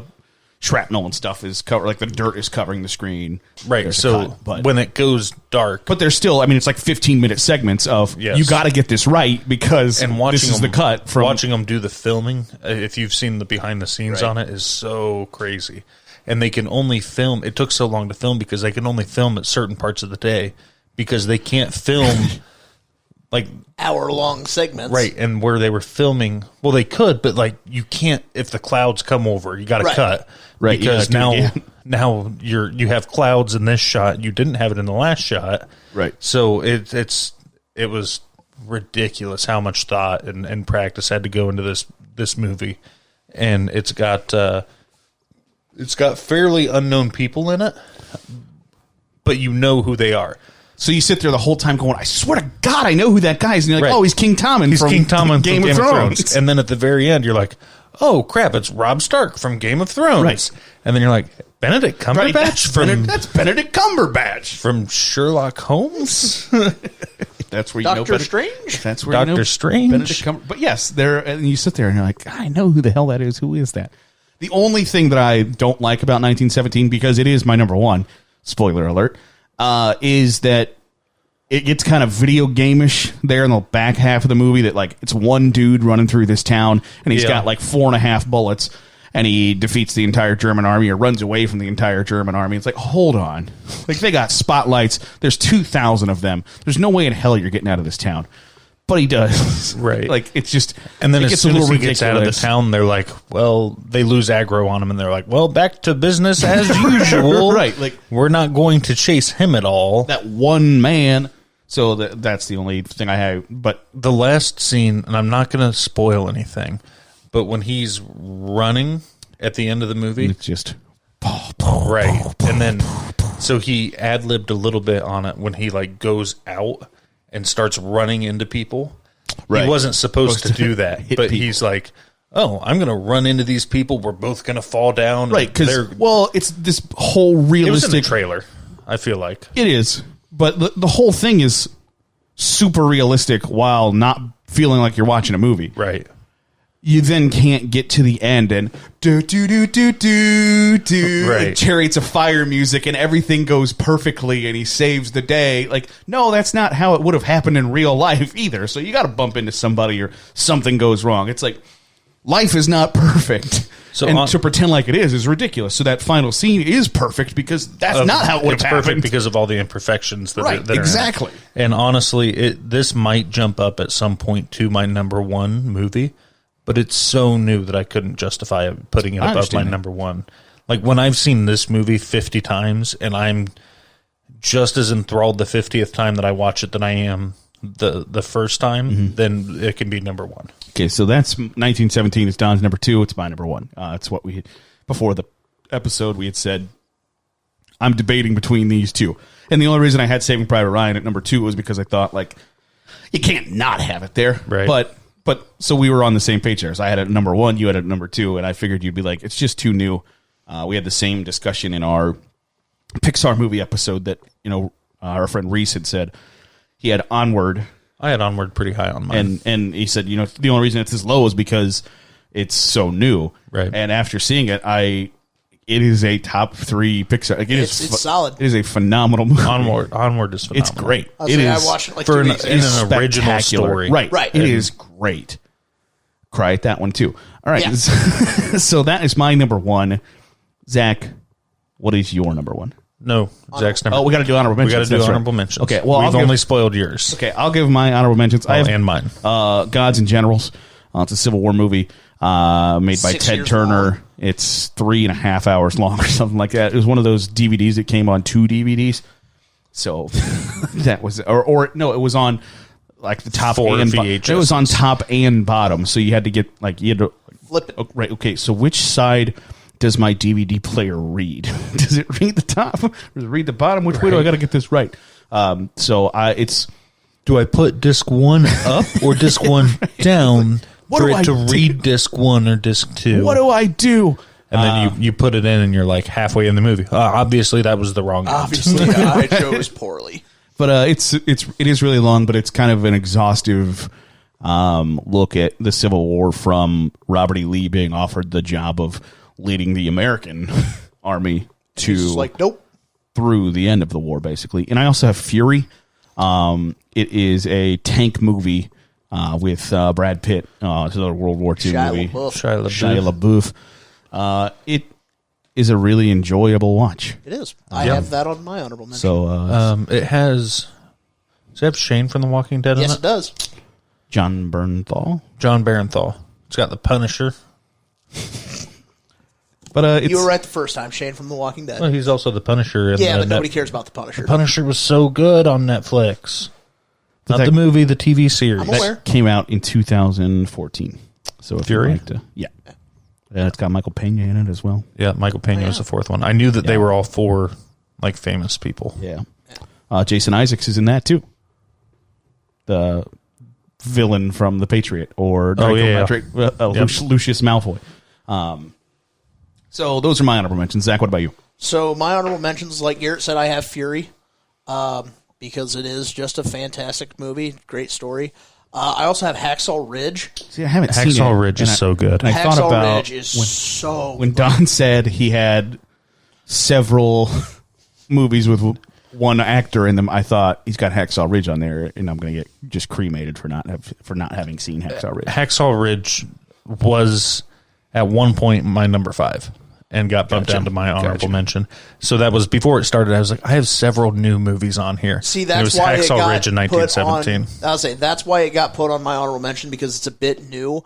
shrapnel and stuff is covered, the dirt is covering the screen. Right. So when it goes dark, but there's still, it's 15-minute segments of you got to get this right because this is the cut. Watching them do the filming, if you've seen the behind the scenes on it, is so crazy. And they can only film. It took so long to film because they can only film at certain parts of the day because they can't film. Hour-long segments. Right, and where they were filming, well, they could, but, you can't, if the clouds come over, you got to cut. Right. Because now you have clouds in this shot, you didn't have it in the last shot. Right. So it was ridiculous how much thought and practice had to go into this movie. And it's got fairly unknown people in it, but you know who they are. So you sit there the whole time going, I swear to God, I know who that guy is. And you're like, oh, he's King Tommen from Game of Thrones. And then at the very end, you're like, oh, crap, it's Robb Stark from Game of Thrones. Right. And then you're like, Benedict Cumberbatch? That's Benedict Cumberbatch. From Sherlock Holmes? That's where you Doctor know Strange? That's where Doctor Strange? Benedict Cumberbatch. But yes, and you sit there and you're like, I know who the hell that is. Who is that? The only thing that I don't like about 1917, because it is my number 1, spoiler alert, is that it gets kind of video game-ish there in the back half of the movie, that it's one dude running through this town and he's got 4.5 bullets and he defeats the entire German army or runs away from the entire German army. It's hold on. They got spotlights. There's 2,000 of them. There's no way in hell you're getting out of this town. but he does. Right. Like, it's just... And then it as gets soon a little as he gets out of the ridiculous. town, they're like, well, they lose aggro on him, and they're like, well, back to business as usual. Right, like... We're not going to chase him at all. That one man... So that's the only thing I have. But The last scene, and I'm not going to spoil anything, but when he's running at the end of the movie... it's just... Right. And then, so he ad-libbed a little bit on it when he, like, goes out and starts running into people. Right. He wasn't supposed to do that, hit but people. he's like, oh, I'm going to run into these people. We're both going to fall down. Right, because, well, it's this whole it was in realistic... the trailer, I feel like. It is. But the whole thing is super realistic while not feeling like you're watching a movie. Right. You then can't get to the end and do do do do do do Right. like Chariots of Fire music and everything goes perfectly and he saves the day. Like, no, that's not how it would have happened in real life either. So you got to bump into somebody or something goes wrong. It's like life is not perfect. So and to pretend like it is ridiculous. So that final scene is perfect because that's not how it would have It's happened. perfect because of all the imperfections that Right, are, that are in it. exactly. And honestly, this might jump up at some point to my number one movie, but it's so new that I couldn't justify putting it I above my understand that. number one. Like, when I've seen this movie 50 times, and I'm just as enthralled the 50th time that I watch it than I am the first time, Mm-hmm. then it can be number one. Okay, so that's 1917. It's Don's number 2. It's my number 1. It's what we before the episode we had said. I'm debating between these two, and the only reason I had Saving Private Ryan at number 2 was because I thought like you can't not have it there. Right. But so we were on the same page there. So I had it at number 1, you had it at number 2, and I figured you'd be like, it's just too new. We had the same discussion in our Pixar movie episode that our friend Reese had said he had Onward. I had Onward pretty high on mine. And he said, the only reason it's as low is because it's so new. Right. And after seeing it, it is a top 3 Pixar. Like, It's solid. It is a phenomenal movie. Onward is phenomenal. It's great. I It watched it like for 2 an- weeks in ago. an original spectacular. story. Right. Right. It is great. Cry at that one too. All right. Yeah. So that is my number 1. Zach, what is your number 1? No, Zach's number. Oh, we got to do honorable mentions. We got to do That's right. honorable mentions. Okay. Well, we've I'll only give, spoiled yours. okay. I'll give my honorable mentions. I have and mine. Gods and Generals. It's a Civil War movie made by 6 Ted years Turner. long. It's 3.5 hours long or something like that. It was one of those DVDs that came on 2 DVDs. So that was, or no, it was on like the top 4 and VHSs. it was on top and bottom. So you had to get you had to Flip it. oh, right. Okay. So which side does my DVD player read? Does it read the top? Or does it read the bottom? Which way do I got to get this right? So it's. Do I put disc 1 up or disc 1 down What for do it I to do? read disc 1 or disc 2? What do I do? And then you put it in and you're like halfway in the movie. Obviously, that was the wrong end. Obviously, I chose poorly. But it is really long, but it's kind of an exhaustive look at the Civil War from Robert E. Lee being offered the job of leading the American army It's like, nope. through the end of the war, basically. And I also have Fury. It is a tank movie with Brad Pitt. It's another World War II movie. Shia LaBeouf. It is a really enjoyable watch. It is. I have that on my honorable mention. So It has. Does it have Shane from The Walking Dead yes, on it does. John Bernthal. John Barenthal. It's got the Punisher. But it's, You were right the first time, Shane from The Walking Dead. Well, he's also the Punisher. In Yeah, the but nobody cares about the Punisher. Punisher was so good on Netflix. Not that- the movie, the TV series. I'm aware. came out in 2014. So if Fury? you'd like to, yeah. It's got Michael Pena in it as well. Yeah, Michael Pena was the 4th one. I knew that they were all 4 like famous people. Yeah. Jason Isaacs is in that too. The villain from The Patriot or Lucius Malfoy. So those are my honorable mentions. Zach, what about you? So my honorable mentions, like Garrett said, I have Fury because it is just a fantastic movie, great story. I also have Hacksaw Ridge. See, I haven't seen it. Hacksaw Ridge is so good. And I thought Hacksaw about Ridge is so when Don said he had several movies with one actor in them. I thought he's got Hacksaw Ridge on there, and I'm going to get just cremated for not having seen Hacksaw Ridge. Hacksaw Ridge was at one point my number 5. and got bumped down to my honorable mention. So that was before it started. I was like, I have several new movies on here. See, and it was that's why Hacksaw Ridge in 1917. I'll say that's why it got put on my honorable mention, because it's a bit new.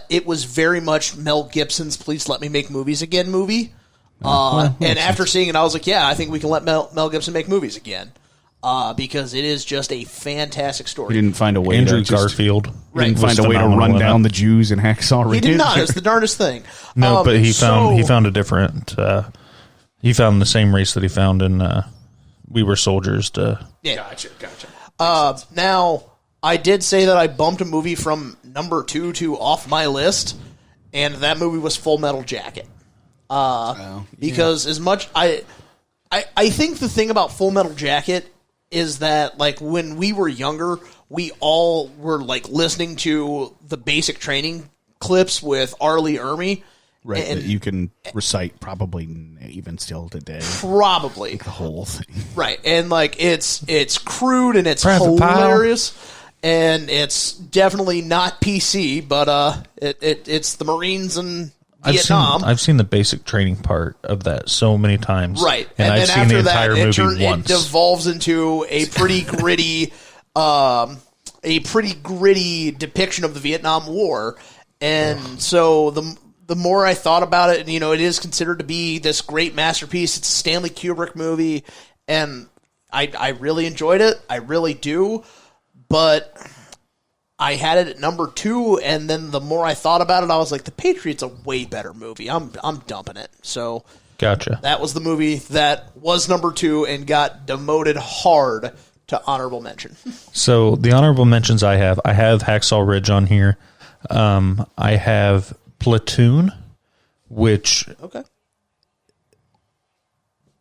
It was very much Mel Gibson's "Please Let Me Make Movies Again" movie. And after seeing it, I was like, yeah, I think we can let Mel Gibson make movies again. Because it is just a fantastic story. He didn't find a way Andrew to Garfield. Didn't find a way to run down the Jews in Hacksaw Ridge. He did not. It's the darndest thing. No, but he found a different. He found the same race that he found in We Were Soldiers. Yeah, gotcha. Now, I did say that I bumped a movie from number 2 to off my list, and that movie was Full Metal Jacket. Because as much I think the thing about Full Metal Jacket is that, like, when we were younger, we all were, like, listening to the basic training clips with Arlie Ermy. Right, that you can recite probably even still today. Probably. Like the whole thing. Right, and, like, it's crude and it's Private hilarious, and it's definitely not PC, but it's the Marines and Vietnam. I've seen the basic training part of that so many times. Right. And I've seen the entire movie once. It devolves into a pretty gritty depiction of the Vietnam War. And so the more I thought about it, and it is considered to be this great masterpiece. It's a Stanley Kubrick movie, and I really enjoyed it. I really do. But I had it at number 2, and then the more I thought about it, I was like, The Patriot's a way better movie. I'm dumping it. So gotcha. That was the movie that was number 2 and got demoted hard to honorable mention. So the honorable mentions I have Hacksaw Ridge on here. I have Platoon, which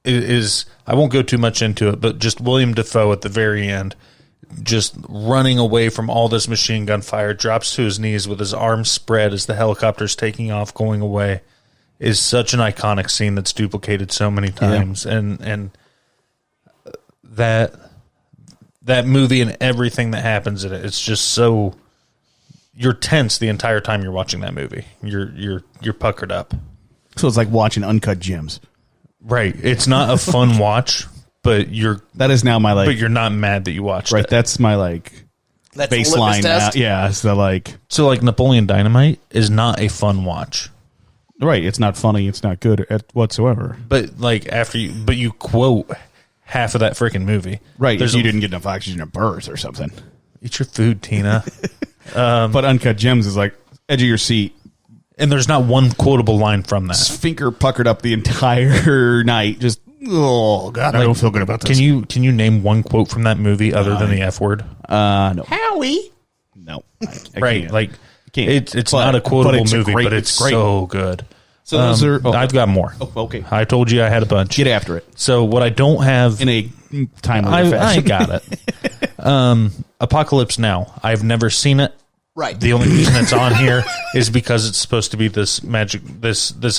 is I won't go too much into it, but just William Dafoe at the very end, just running away from all this machine gun fire, drops to his knees with his arms spread as the helicopter's taking off, going away, is such an iconic scene that's duplicated so many times. Yeah. And that movie and everything that happens in it, it's just so, you're tense the entire time you're watching that movie. You're puckered up. So it's like watching Uncut Gems. Right. It's not a fun watch. But that is now my But you're not mad that you watched it. Right, that's my that's baseline now. Yeah, it's so Napoleon Dynamite is not a fun watch. Right, it's not funny, it's not good whatsoever. But you quote half of that freaking movie. Right, you didn't get enough oxygen at birth or something. Eat your food, Tina. But Uncut Gems is like edge of your seat. And there's not one quotable line from that. Finger puckered up the entire night, just oh God, I don't feel good about this. Can you name one quote from that movie other than the F word? No. Howie. No. I right, can't. It's not a quotable movie, but it's great. so good. So those are. Oh. I've got more. Oh, okay. I told you I had a bunch. Get after it. So what I don't have in a timely fashion. I got it. Apocalypse Now. I've never seen it. Right. The only reason it's on here is because it's supposed to be this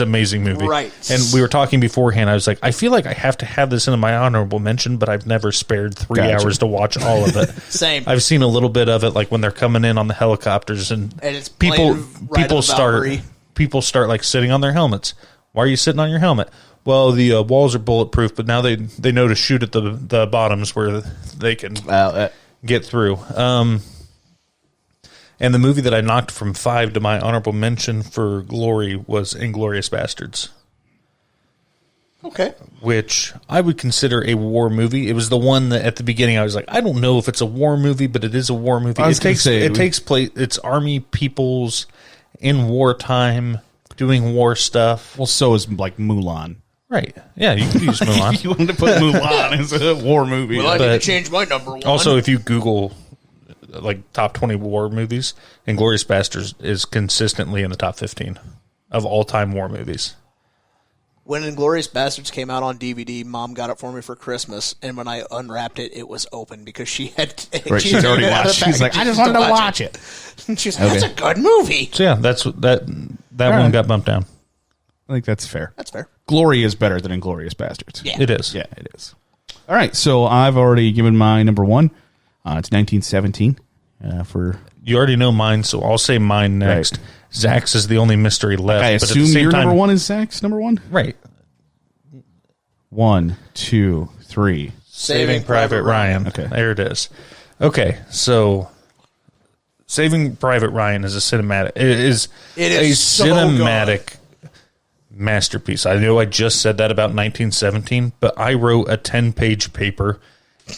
amazing movie. Right. And we were talking beforehand. I was like, I feel like I have to have this in my honorable mention, but I've never spared 3 hours to watch all of it. Same. I've seen a little bit of it, like when they're coming in on the helicopters, and it's people start like sitting on their helmets. Why are you sitting on your helmet? Well, the walls are bulletproof, but now they know to shoot at the bottoms where they can get through. And the movie that I knocked from 5 to my honorable mention for glory was Inglourious Bastards. Okay. Which I would consider a war movie. It was the one that at the beginning I was like, I don't know if it's a war movie, but it is a war movie. It takes place, it's army peoples in wartime doing war stuff. Well, so is like Mulan. Right. Yeah, you could use Mulan. You wanted to put Mulan as a war movie. Well, I need to change my number 1. Also, if you Google top 20 war movies, Inglourious Bastards is consistently in the top 15 of all-time war movies. When Inglourious Bastards came out on DVD, Mom got it for me for Christmas, and when I unwrapped it, it was open because she'd already watched. She's like, I just wanted to watch it. She's like, that's a good movie. So yeah, that one got bumped down. I think that's fair. That's fair. Glory is better than Inglourious Bastards. Yeah. It is. Yeah, it is. All right, so I've already given my number 1. It's 1917. For You already know mine, so I'll say mine next. Right. Zach's is the only mystery left. I but at assume the same your time, number one is Zach's number one? right. 1, 2, 3. Saving Private Ryan. Okay. There it is. Okay, so Saving Private Ryan is a cinematic. It is a so cinematic masterpiece. I know I just said that about 1917, but I wrote a 10-page paper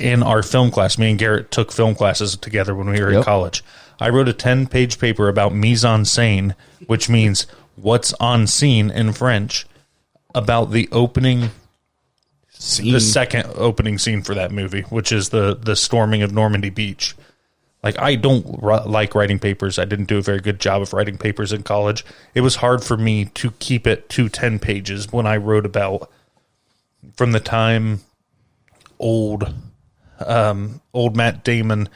in our film class. Me and Garrett took film classes together when we were in college. I wrote a 10-page paper about mise en scène, which means what's on scene in French, about the opening Scene. the second opening scene for that movie, which is the storming of Normandy Beach. Like, I don't like writing papers. I didn't do a very good job of writing papers in college. It was hard for me to keep it to 10 pages when I wrote about from the time old Matt Damon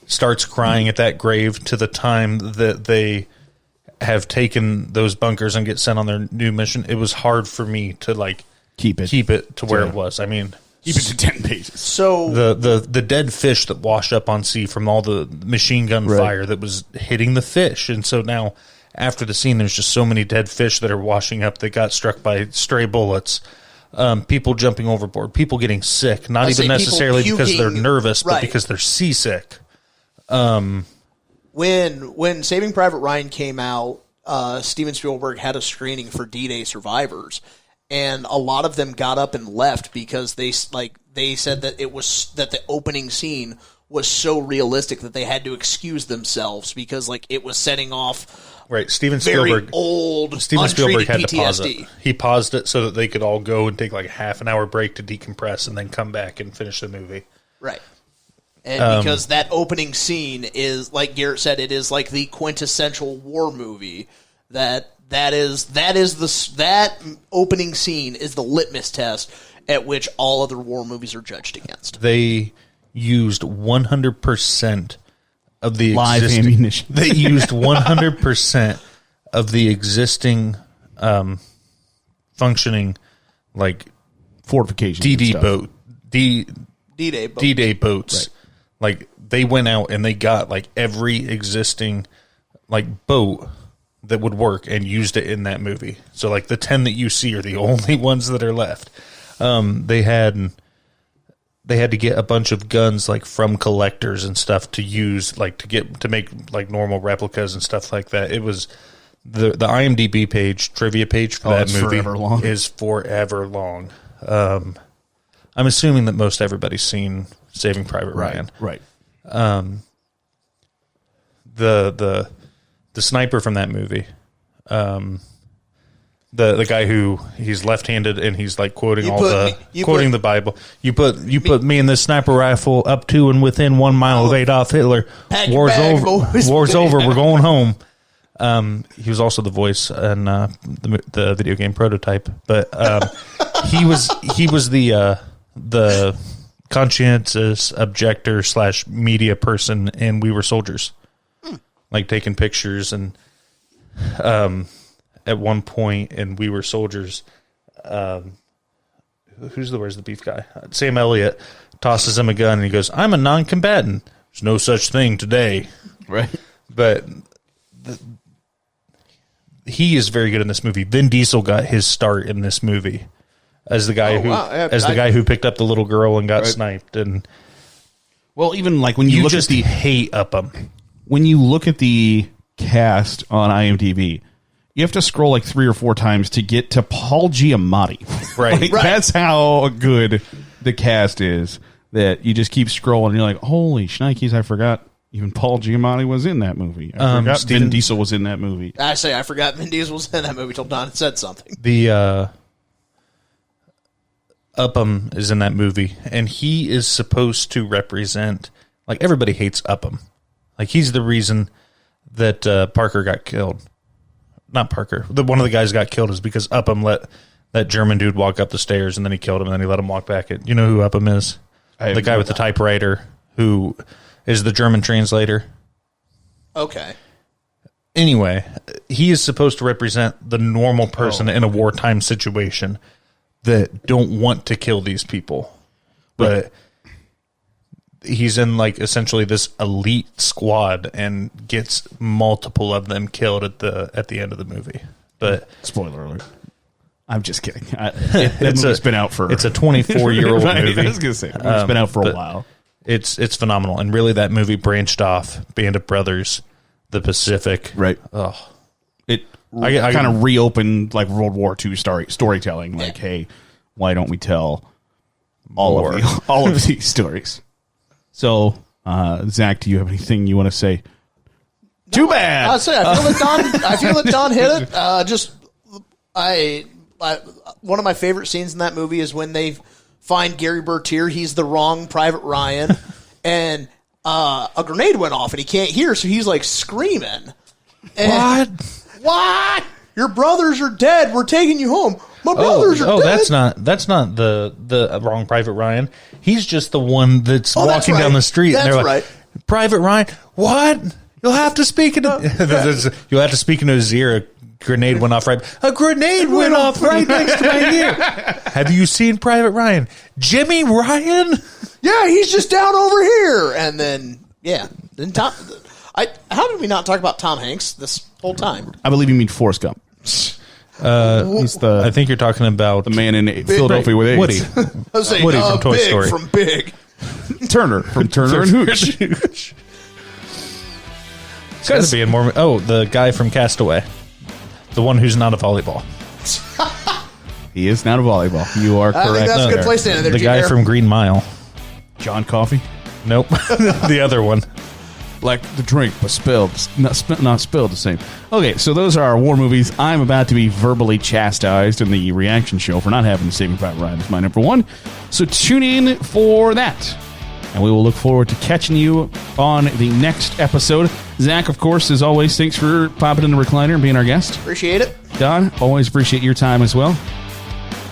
starts crying at that grave to the time that they have taken those bunkers and get sent on their new mission. It was hard for me to like keep it to where it was. I mean, keep it to 10 pages. So the dead fish that washed up on sea from all the machine gun fire that was hitting the fish. And so now after the scene, there's just so many dead fish that are washing up that got struck by stray bullets. People jumping overboard, people getting sick, not even necessarily because they're nervous, but because they're seasick. When Saving Private Ryan came out, Steven Spielberg had a screening for D-Day survivors, and a lot of them got up and left because they said that the opening scene was so realistic that they had to excuse themselves because it was setting off Steven very Spielberg old Steven Spielberg had PTSD. to pause it. He paused it so that they could all go and take a half an hour break to decompress and then come back and finish the movie. Right. And because that opening scene is, like Garrett said, it is like the quintessential war movie. That opening scene is the litmus test at which all other war movies are judged against. They used 100% of the live ammunition. They used 100% of the existing functioning fortifications, D-Day boats. Right. They went out and they got every existing boat that would work and used it in that movie. So the 10 that you see are the only ones that are left. They had to get a bunch of guns from collectors and stuff to use to make normal replicas and stuff like that. It was the IMDb page, trivia page for that movie is forever long. I'm assuming that most everybody's seen Saving Private Ryan. Right. The sniper from that movie, the guy who he's left-handed and he's quoting the Bible. You put me in this sniper rifle up to and within 1 mile of Adolf Hitler. War's over. We're going home. He was also the voice in the video game Prototype, but he was the conscientious objector / media person in We Were Soldiers, taking pictures and at one point in We Were Soldiers, where's the beef guy? Sam Elliott tosses him a gun and he goes, "I'm a non-combatant. There's no such thing today." Right. But he is very good in this movie. Vin Diesel got his start in this movie as the guy guy who picked up the little girl and got sniped. And even when you look just at the hate Upham. When you look at the cast on IMDb, you have to scroll 3 or 4 times to get to Paul Giamatti. Right. That's how good the cast is, that you just keep scrolling and you're like, holy shnikes, I forgot even Paul Giamatti was in that movie. I forgot Vin Diesel was in that movie. I forgot Vin Diesel was in that movie till Don said something. The Upham is in that movie, and he is supposed to represent, everybody hates Upham. He's the reason that Parker got killed. Not Parker. One of the guys got killed is because Upham let that German dude walk up the stairs, and then he killed him, and then he let him walk back. You know who Upham is? The guy with the typewriter who is the German translator. Okay. Anyway, he is supposed to represent the normal person in a wartime situation that don't want to kill these people. But he's in like essentially this elite squad and gets multiple of them killed at the end of the movie. But spoiler alert. I'm just kidding. That movie's been out for... It's a 24-year-old movie. I was going to say, it's been out for a while. It's phenomenal. And really, that movie branched off Band of Brothers, The Pacific. Right. Oh. It kind of reopened like World War II storytelling. Like, hey, why don't we tell all of these stories? So, Zach, do you have anything you want to say? Too bad. I feel that Don hit it. One of my favorite scenes in that movie is when they find Gary Bertier. He's the wrong Private Ryan, and a grenade went off, and he can't hear, so he's like screaming. And, what? Your brothers are dead. We're taking you home. My brothers are dead. That's not the wrong Private Ryan. He's just the one that's walking down the street. That's and they're right. Like, Private Ryan, what? You'll have to speak into his ear. A grenade went off right. A grenade went off right next to my ear. Have you seen Private Ryan? Jimmy Ryan? Yeah, he's just down over here. And then Tom. How did we not talk about Tom Hanks this whole time? I believe you mean Forrest Gump. He's I think you're talking about the man in Philadelphia with AIDS. Woody. I was saying, Woody from Toy Big Story. from Big. Turner from Turner and Hooch. It's got to be in more. Oh, the guy from Castaway. The one who's not a volleyball. He is not a volleyball. You are correct. I think that's a good place to end there. The guy from Green Mile. John Coffey? Nope. The other one. Like the drink, but spilled. Not spilled the same. Okay, so those are our war movies. I'm about to be verbally chastised in the reaction show for not having Saving Private Ryan as my number one. So tune in for that. And we will look forward to catching you on the next episode. Zach, of course, as always, thanks for popping in the recliner and being our guest. Appreciate it. Don, always appreciate your time as well.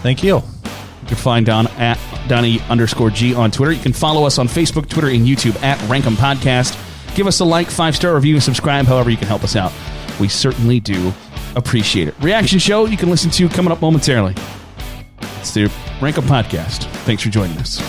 Thank you. You can find Don at Donnie_G on Twitter. You can follow us on Facebook, Twitter, and YouTube at Rankum Podcast. Give us a like, 5-star review, and subscribe however you can help us out. We certainly do appreciate it. Reaction show you can listen to coming up momentarily. It's the Rankum Podcast. Thanks for joining us.